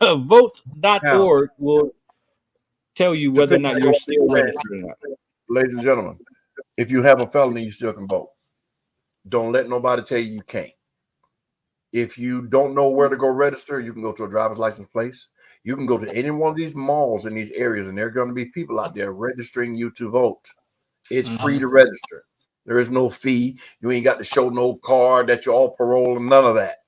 Vote.org will tell you whether or not you're still registered or not. Ladies and gentlemen, if you have a felony, you still can vote. Don't let nobody tell you can't. If you don't know where to go register, you can go to a driver's license place. You can go to any one of these malls in these areas, and there are going to be people out there registering you to vote. It's free to register. There is no fee. You ain't got to show no card that you're all parole and none of that.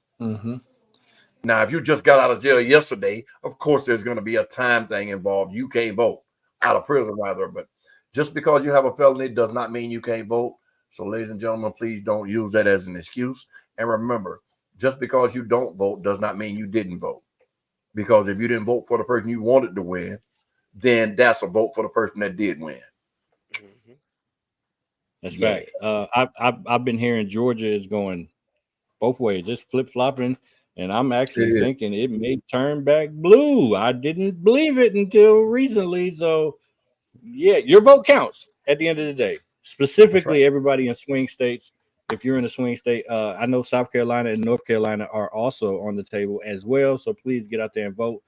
Now, if you just got out of jail yesterday, of course, there's going to be a time thing involved. You can't vote out of prison, rather. But just because you have a felony does not mean you can't vote. So, ladies and gentlemen, please don't use that as an excuse. And remember, just because you don't vote does not mean you didn't vote. Because if you didn't vote for the person you wanted to win, then that's a vote for the person that did win. That's right. I've been hearing Georgia is going both ways, just flip-flopping. And I'm actually thinking it may turn back blue. I didn't believe it until recently. So, yeah, your vote counts at the end of the day. Specifically, everybody in swing states. If you're in a swing state, I know South Carolina and North Carolina are also on the table as well. So please get out there and vote.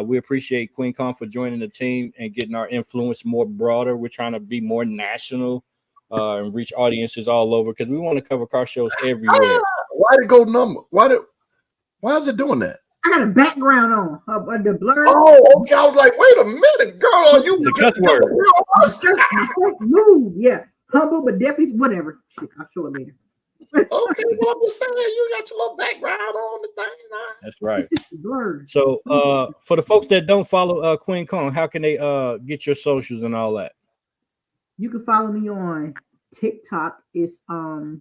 We appreciate Qwueen Con for joining the team and getting our influence more broader. We're trying to be more national and reach audiences all over because we want to cover car shows everywhere. Why did it go number? Why is it doing that? I got a background on the blur. Oh, okay. I was like, wait a minute, girl. Are you the cuss word? Move, yeah. Humble, but definitely whatever. Shit, I'll show it later. Okay, well, I'm just saying you got your little background on the thing now. That's right. Blurred. So, for the folks that don't follow Qwueen Con, how can they get your socials and all that? You can follow me on TikTok. It's QWUEEN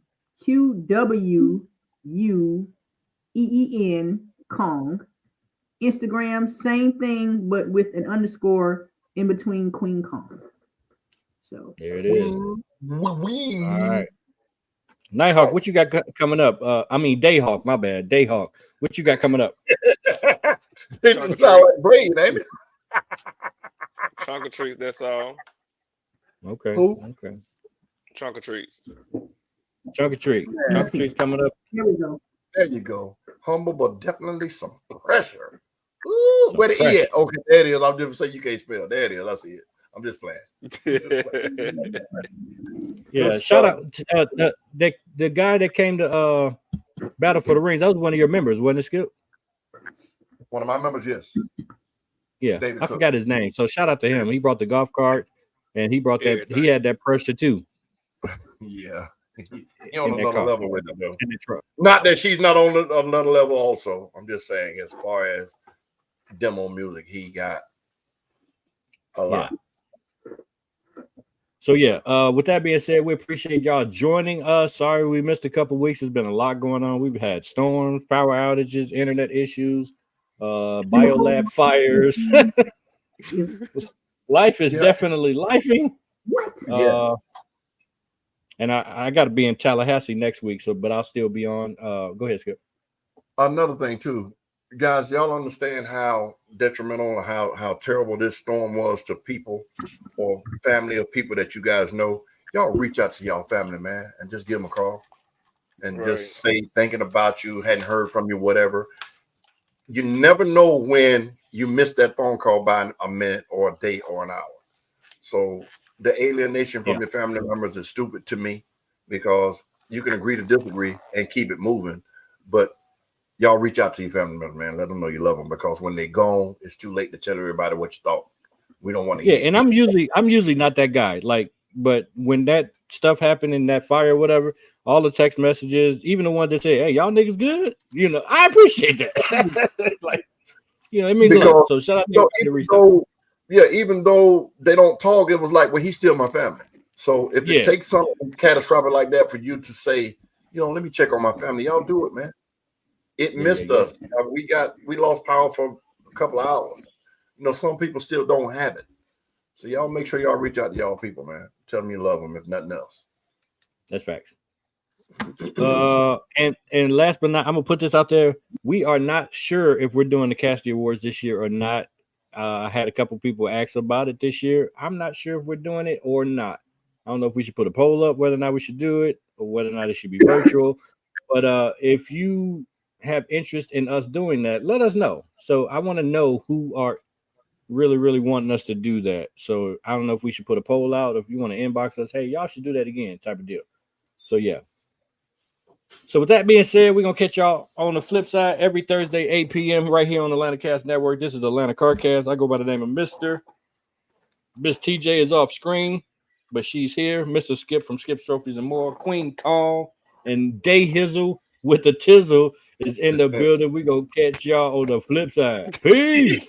Kong. Instagram, same thing, but with an underscore in between Qwueen Kong. So there it is. All right. Nighthawk, what you got coming up? Dayhawk, my bad. Dayhawk. What you got coming up? It sound like brain, ain't it? Trunk or treats, that's all. Okay. Who? Okay. Trunk or treats. Trunk or treat. Trunk or treats coming up. Here we go. There you go. Humble, but definitely some pressure. Ooh, Some where the pressure. E at? Okay, there it is. I'm just saying you can't spell. There it is. I see it. I'm just playing. Yeah, Good shout stuff. out to the guy that came to Battle for the Rings. That was one of your members, wasn't it, Skip? One of my members, yes. Yeah, David I Cook. forgot his name. So shout out to him. He brought the golf cart, and he brought that. He had that pressure too. Yeah. He In on that another car. level with it, though. In the truck. Not that she's not on another level also. I'm just saying as far as demo music, he got a lot. So yeah, with that being said, we appreciate y'all joining us. Sorry we missed a couple weeks. There's been a lot going on. We've had storms, power outages, internet issues, biolab fires. Life is definitely lifing. What? And I got to be in Tallahassee next week, but I'll still be on. Go ahead, Skip. Another thing too, guys, y'all understand how detrimental or how terrible this storm was to people or family of people that you guys know. Y'all reach out to y'all family, man, and just give them a call and just say thinking about you, hadn't heard from you, whatever. You never know when you missed that phone call by a minute or a day or an hour. So the alienation from your family members is stupid to me because you can agree to disagree and keep it moving. But y'all reach out to your family members, man. Let them know you love them because when they're gone, it's too late to tell everybody what you thought. We don't want to. Yeah, and I'm usually not that guy. Like, but when that stuff happened in that fire or whatever, all the text messages, even the ones that say, "Hey, y'all niggas good," I appreciate that. Like, it means a lot. So shout out to everybody. Even though they don't talk, it was like, well, he's still my family. So if it takes something catastrophic like that for you to say, let me check on my family, y'all do it, man. It missed us. We lost power for a couple of hours. Some people still don't have it. So y'all make sure y'all reach out to y'all people, man. Tell them you love them, if nothing else. That's facts. And last but not, I'm gonna put this out there. We are not sure if we're doing the Cassidy Awards this year or not. I had a couple people ask about it this year. I'm not sure if we're doing it or not. I don't know if we should put a poll up whether or not we should do it or whether or not it should be virtual. But if you have interest in us doing that, let us know. So I want to know who are really, really wanting us to do that. So I don't know if we should put a poll out. If you want to inbox us, hey, y'all should do that again, type of deal. So yeah. So with that being said, we're gonna catch y'all on the flip side every Thursday, 8 p.m. right here on the Atlanta Cast Network. This is the Atlanta Carcast. I go by the name of Mr. Miss TJ is off screen, but she's here. Mr. Skip from Skip's Trophies and More. Queen Calm and Day Hizzle with the Tizzle is in the building. We gonna catch y'all on the flip side. Peace.